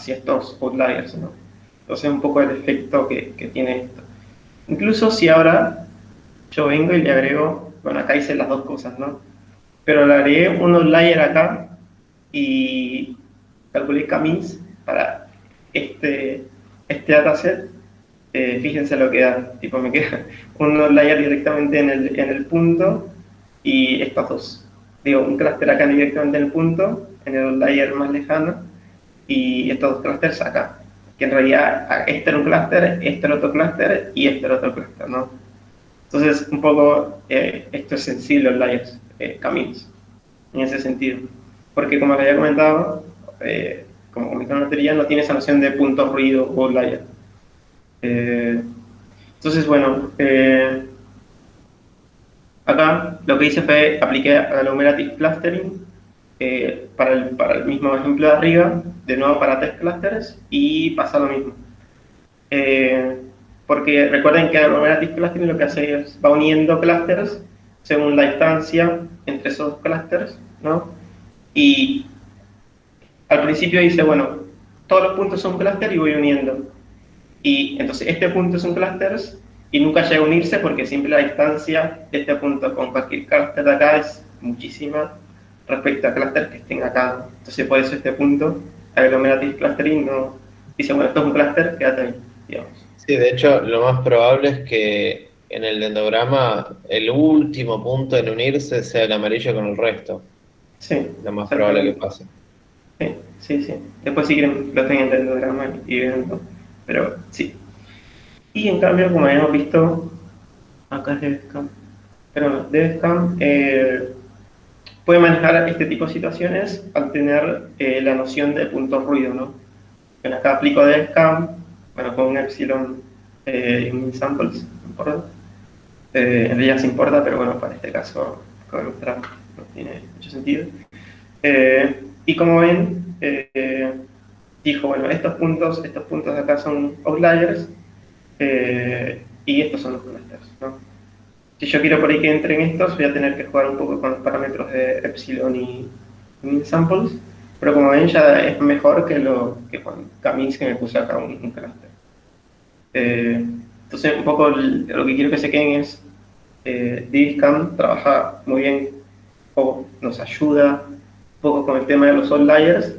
estos outliers, ¿no? Entonces un poco el efecto que tiene esto. Incluso si ahora yo vengo y le agrego, bueno, acá hice las dos cosas, ¿no? Pero le agregué un outlier acá y calculé Camins para este, este dataset. Fíjense lo que da, tipo me queda un outlier directamente en el punto y estos dos. Digo, un clúster acá directamente en el punto, en el outlier más lejano, y estos dos clústeres acá. Que en realidad este era un clúster, este era otro clúster y este era otro clúster, ¿no? Entonces, un poco esto es sensible outliers, caminos, en ese sentido. Porque como les había comentado, como comentaba la teoría, no tiene esa noción de punto ruido o outlier. Eh, entonces, bueno, acá lo que hice fue apliqué agglomerative clustering para el mismo ejemplo de arriba, de nuevo para 3 clusters y pasa lo mismo. Eh, Porque recuerden que agglomerative clustering lo que hace es va uniendo clusters según la distancia entre esos clusters, ¿no? Y al principio dice, bueno, todos los puntos son cluster y voy uniendo. Y entonces este punto es un clúster y nunca llega a unirse porque siempre la distancia de este punto con cualquier clúster de acá es muchísima respecto a clústeres que estén acá. Entonces por eso este punto, agglomerative clustering, no dice, bueno, esto es un clúster, quédate ahí, digamos. Sí, de hecho, lo más probable es que en el dendograma el último punto en unirse sea el amarillo con el resto. Sí, Lo más probable que exactamente. pase. Sí, sí, sí. Después si quieren lo tengan en el diagrama y ven, ¿no? Pero sí. Y en cambio, como habíamos visto, acá es DevScam. Pero no, DevScam puede manejar este tipo de situaciones al tener la noción de punto ruido, ¿no? Bueno, acá aplico DevScam, bueno, con un epsilon y un samples, no importa. En realidad sí importa, pero bueno, para este caso, acabo de mostrar, no tiene mucho sentido. Y como ven, dijo, bueno, estos puntos de acá son outliers, y estos son los clusters, ¿no? Si yo quiero por ahí que entren estos, voy a tener que jugar un poco con los parámetros de epsilon y min samples, pero como ven ya es mejor que con Camins, que me puse acá un cluster. Entonces un poco lo que quiero que se queden es, DivScan trabaja muy bien o nos ayuda un poco con el tema de los outliers,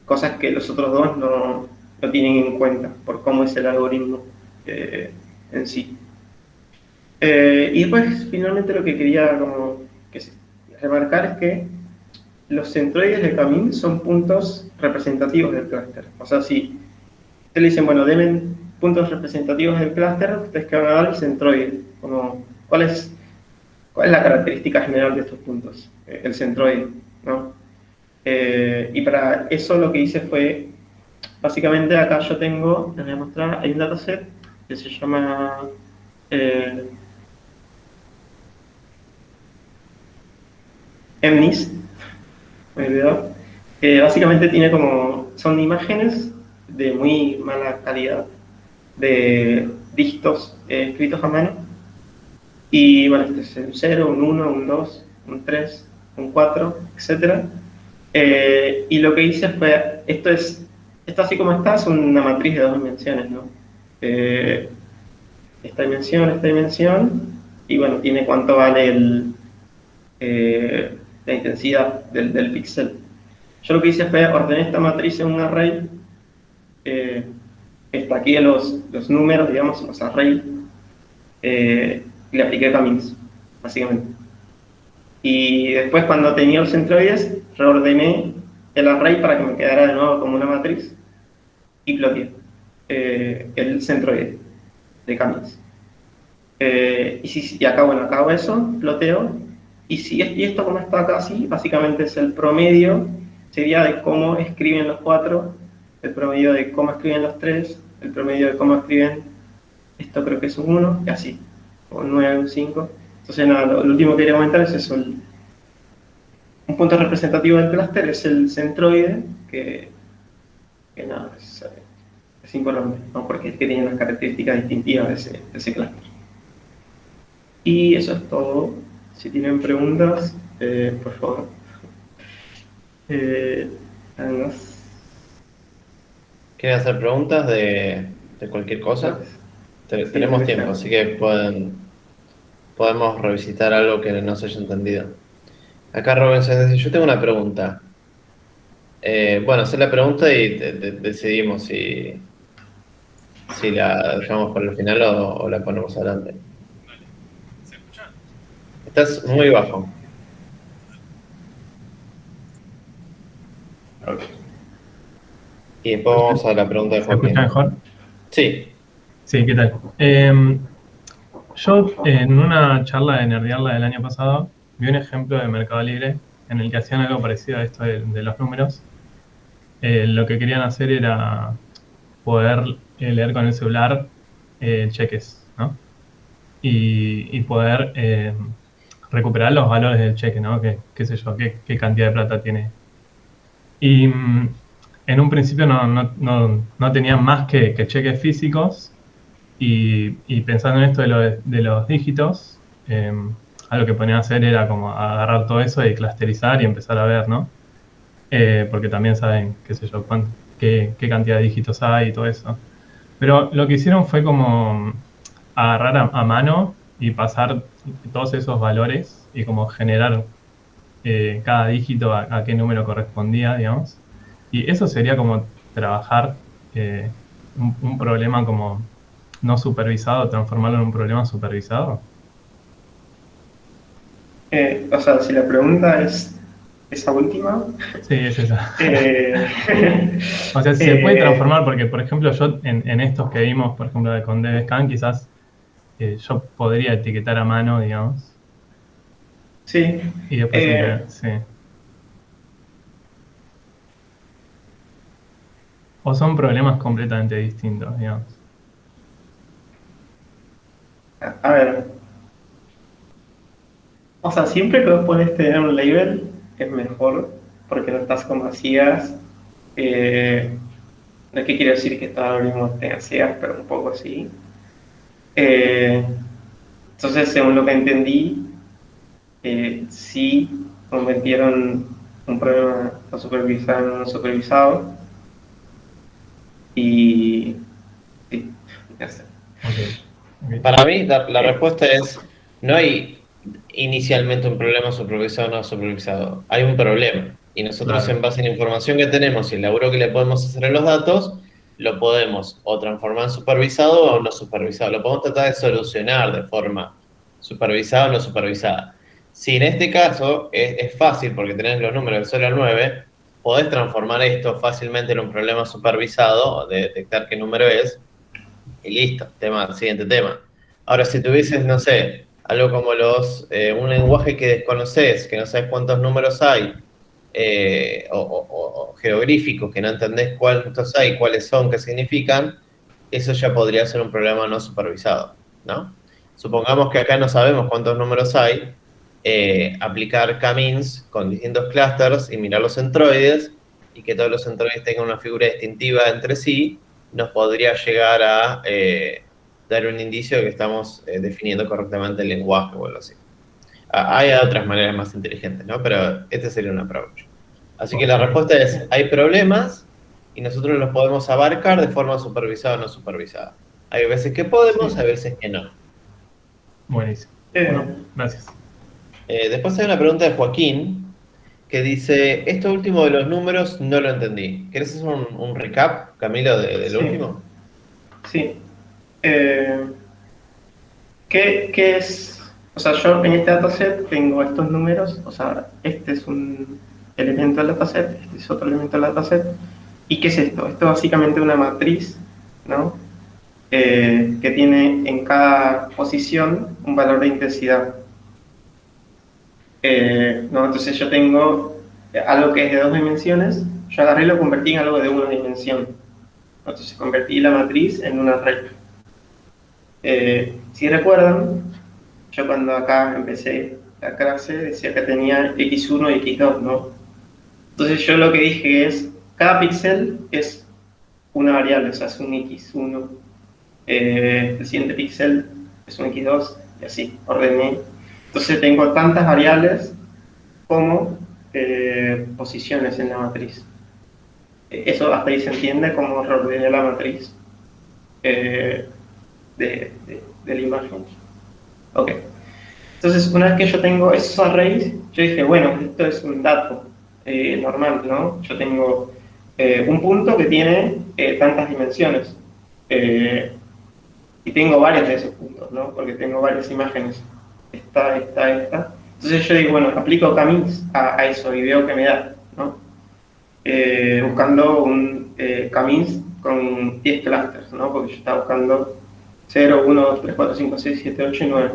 cosas que los otros dos no tienen en cuenta por cómo es el algoritmo en sí. Y después, finalmente, lo que quería remarcar es que los centroides de Camin son puntos representativos del clúster. O sea, si ustedes le dicen, bueno, denme puntos representativos del clúster, ustedes que van a dar el centroide. Como, ¿cuál es la característica general de estos puntos? El centroide, ¿no? Y para eso lo que hice fue, básicamente acá yo tengo, les voy a mostrar, hay un dataset que se llama MNIST, me he olvidado, que básicamente tiene son imágenes de muy mala calidad, de dígitos escritos a mano, y bueno, este es un 0, un 1, un 2, un 3, un 4, etc. Y lo que hice fue, esto así como está, es una matriz de dos dimensiones, ¿no? Eh, esta dimensión, y bueno, tiene cuánto vale la intensidad del píxel. Yo lo que hice fue ordenar esta matriz en un array, eh, estaqué los números, digamos, los arrays, y le apliqué camins, básicamente. Y después, cuando tenía los centroides, reordené el array para que me quedara de nuevo como una matriz y ploteé el centroide de camins. Y acá, bueno, acá hago eso, ploteo, y esto como está acá así, básicamente es el promedio, sería de cómo escriben los cuatro, el promedio de cómo escriben los tres, el promedio de cómo escriben, esto creo que es un 1, y así, o un 9, un 5. Entonces nada, lo último que quería comentar es eso, un punto representativo del clúster es el centroide, que nada, es importante, ¿no? Porque es que tiene unas características distintivas de ese clúster. Y eso es todo. Si tienen preguntas, por favor, háganos. ¿Quieren hacer preguntas de cualquier cosa? Sí, Tenemos lo que tiempo, sea. así que podemos revisitar algo que no se haya entendido. Acá Robinson dice, yo tengo una pregunta. Bueno, hacer la pregunta y decidimos si la dejamos para el final o la ponemos adelante. ¿Se escucha? Estás Sí. muy bajo. Ok. Y después vamos a la pregunta de ¿Se escucha Joaquín. mejor? Sí, Sí, ¿qué tal? Yo en una charla de Nerdearla del año pasado vi un ejemplo de Mercado Libre en el que hacían algo parecido a esto de los números. Lo que querían hacer era poder leer con el celular cheques, ¿no? Y poder recuperar los valores del cheque, ¿no? Qué sé yo, qué cantidad de plata tiene. Y en un principio no tenían más que cheques físicos. Y pensando en esto de los dígitos, algo que podían hacer era como agarrar todo eso y clusterizar y empezar a ver, ¿no? Porque también saben, qué sé yo, qué cantidad de dígitos hay y todo eso. Pero lo que hicieron fue como agarrar a mano y pasar todos esos valores y como generar cada dígito a qué número correspondía, digamos. Y eso sería como trabajar un problema como no supervisado, transformarlo en un problema supervisado. O sea, si la pregunta es esa última, Sí, es esa. eh, O sea, si se puede eh, transformar, porque por ejemplo yo en estos que vimos, por ejemplo con DBScan, quizás yo podría etiquetar a mano, digamos, sí. y después Eh, simplemente, sí. O son problemas completamente distintos, digamos. sea, siempre que vos podés tener un label es mejor, porque no estás como a ciegas. No es que quiero decir que todo el algoritmo tenga ciegas, pero un poco así. Entonces, según lo que entendí, sí convirtieron un problema no supervisado en no supervisado. Y sí, ya sé. Ok. Para mí, la respuesta es, no hay inicialmente un problema supervisado o no supervisado, hay un problema. Y nosotros Claro. en base a la información que tenemos y el laburo que le podemos hacer a los datos, lo podemos o transformar en supervisado o no supervisado. Lo podemos tratar de solucionar de forma supervisada o no supervisada. Si en este caso es fácil porque tenés los números del 0 al 9, podés transformar esto fácilmente en un problema supervisado, o de detectar qué número es, y listo, siguiente tema. Ahora, si tuvieses, no sé, algo como un lenguaje que desconoces, que no sabes cuántos números hay, o jeroglíficos, que no entendés cuántos hay, cuáles son, qué significan, eso ya podría ser un problema no supervisado, ¿no? Supongamos que acá no sabemos cuántos números hay, aplicar k-means con distintos clusters y mirar los centroides, y que todos los centroides tengan una figura distintiva entre sí, nos podría llegar a dar un indicio de que estamos definiendo correctamente el lenguaje o algo así. Hay otras maneras más inteligentes, ¿no? Pero este sería un approach. Así que la respuesta es, hay problemas y nosotros los podemos abarcar de forma supervisada o no supervisada. Hay veces que podemos, hay veces que no. Buenísimo. Eh, Bueno, gracias. Después hay una pregunta de Joaquín que dice, esto último de los números no lo entendí. ¿Querés hacer un recap, Camilo, del Sí. último? Sí. ¿Qué es? O sea, yo en este dataset tengo estos números, o sea, este es un elemento del dataset, este es otro elemento del dataset. ¿Y qué es esto? Esto es básicamente una matriz, ¿no? Que tiene en cada posición un valor de intensidad. ¿No? Entonces yo tengo algo que es de 2 dimensiones, yo agarré y lo convertí en algo de 1 dimensión. Entonces convertí la matriz en un array. Si recuerdan, yo cuando acá empecé la clase decía que tenía x1 y x2, ¿no? Entonces yo lo que dije es, cada píxel es una variable, o sea, es un x1, el siguiente píxel es un x2, y así, ordené. Entonces tengo tantas variables como posiciones en la matriz. Eso hasta ahí se entiende como reordené la matriz de la imagen. Ok. Entonces, una vez que yo tengo esos arrays, yo dije, bueno, esto es un dato normal, ¿no? Yo tengo un punto que tiene tantas dimensiones. Y tengo varios de esos puntos, ¿no? Porque tengo varias imágenes. Esta. Entonces yo digo, bueno, aplico k-means a eso y veo que me da, ¿no? Buscando un k-means con 10 clusters, ¿no? Porque yo estaba buscando 0, 1, 2, 3, 4, 5, 6, 7, 8 y 9.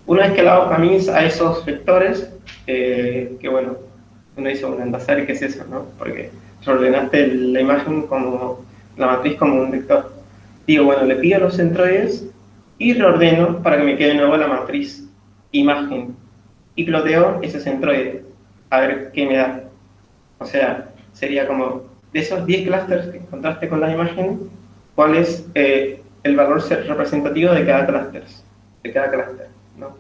Una vez que le hago k-means a esos vectores, que bueno, uno dice, bueno, anda a saber qué es eso, ¿no? Porque reordenaste la imagen como, la matriz como un vector. Digo, bueno, le pido los centroides y reordeno para que me quede de nuevo la matriz imagen. Y ploteo ese centroide, a ver qué me da. O sea, sería como, de esos 10 clusters que encontraste con las imágenes, ¿cuál es el valor representativo de cada clúster? ¿No?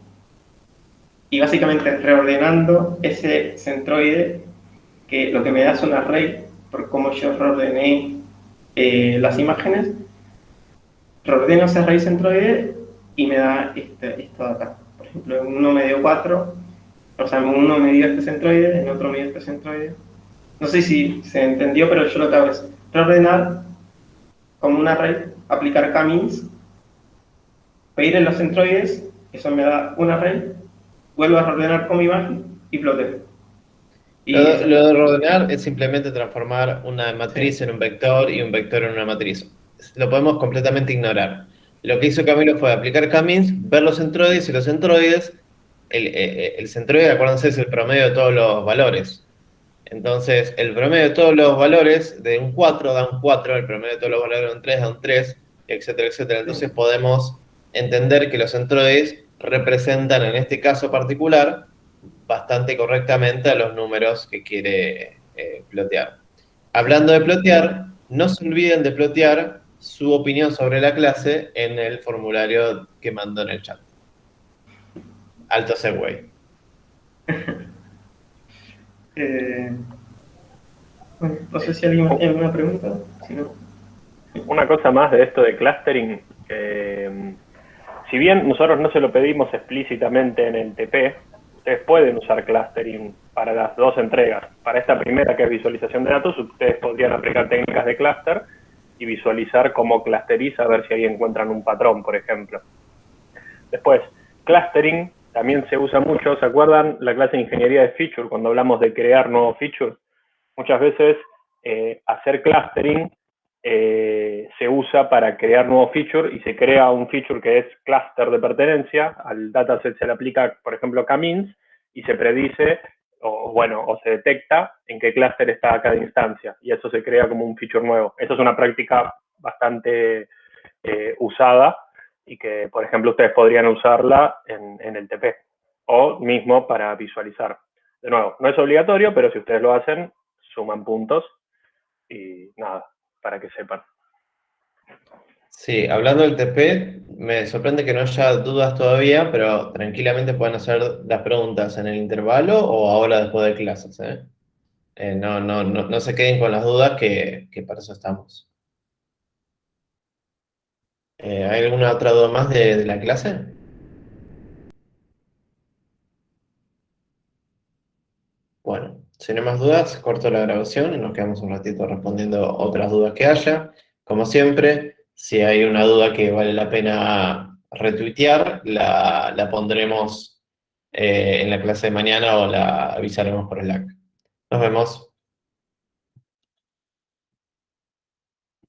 Y básicamente reordenando ese centroide, que lo que me da es un array, por cómo yo reordené las imágenes, reordeno ese array centroide y me da esto de acá. Por ejemplo, en uno me dio 4, o sea, en uno me dio este centroide, en otro me dio este centroide. No sé si se entendió, pero yo lo que hago es reordenar como un array, aplicar k-means, pedir en los centroides, eso me da un array, vuelvo a reordenar como imagen y ploteo. Y Lo de reordenar es simplemente transformar una matriz en un vector y un vector en una matriz. Lo podemos completamente ignorar. Lo que hizo Camilo fue aplicar k-means, ver los centroides y los centroides. El centroide, acuérdense, es el promedio de todos los valores. Entonces, el promedio de todos los valores de un 4 da un 4, el promedio de todos los valores de un 3 da un 3, etcétera, etcétera. Entonces podemos entender que los centroides representan en este caso particular bastante correctamente a los números que quiere plotear. Hablando de plotear, no se olviden de plotear su opinión sobre la clase en el formulario que mandó en el chat. Alto segue. Bueno, no sé si alguien tiene alguna pregunta. Si no. Una cosa más de esto de clustering. Si bien nosotros no se lo pedimos explícitamente en el TP, ustedes pueden usar clustering para las dos entregas. Para esta primera, que es visualización de datos, ustedes podrían aplicar técnicas de cluster y visualizar cómo clusteriza, a ver si ahí encuentran un patrón, por ejemplo. Después, clustering también se usa mucho. ¿Se acuerdan la clase de ingeniería de feature cuando hablamos de crear nuevos features? Muchas veces hacer clustering se usa para crear nuevos features y se crea un feature que es cluster de pertenencia. Al dataset se le aplica, por ejemplo, k-means y se predice o se detecta en qué cluster está cada instancia, y eso se crea como un feature nuevo. Eso es una práctica bastante usada y que, por ejemplo, ustedes podrían usarla en el TP o mismo para visualizar. De nuevo, no es obligatorio, pero si ustedes lo hacen, suman puntos y nada, para que sepan. Sí, hablando del TP, me sorprende que no haya dudas todavía, pero tranquilamente pueden hacer las preguntas en el intervalo o ahora después de clases, ¿eh? No se queden con las dudas, que para eso estamos. ¿Hay alguna otra duda más de la clase? Bueno, si no hay más dudas, corto la grabación y nos quedamos un ratito respondiendo otras dudas que haya. Como siempre, si hay una duda que vale la pena retuitear, la pondremos en la clase de mañana o la avisaremos por Slack. Nos vemos.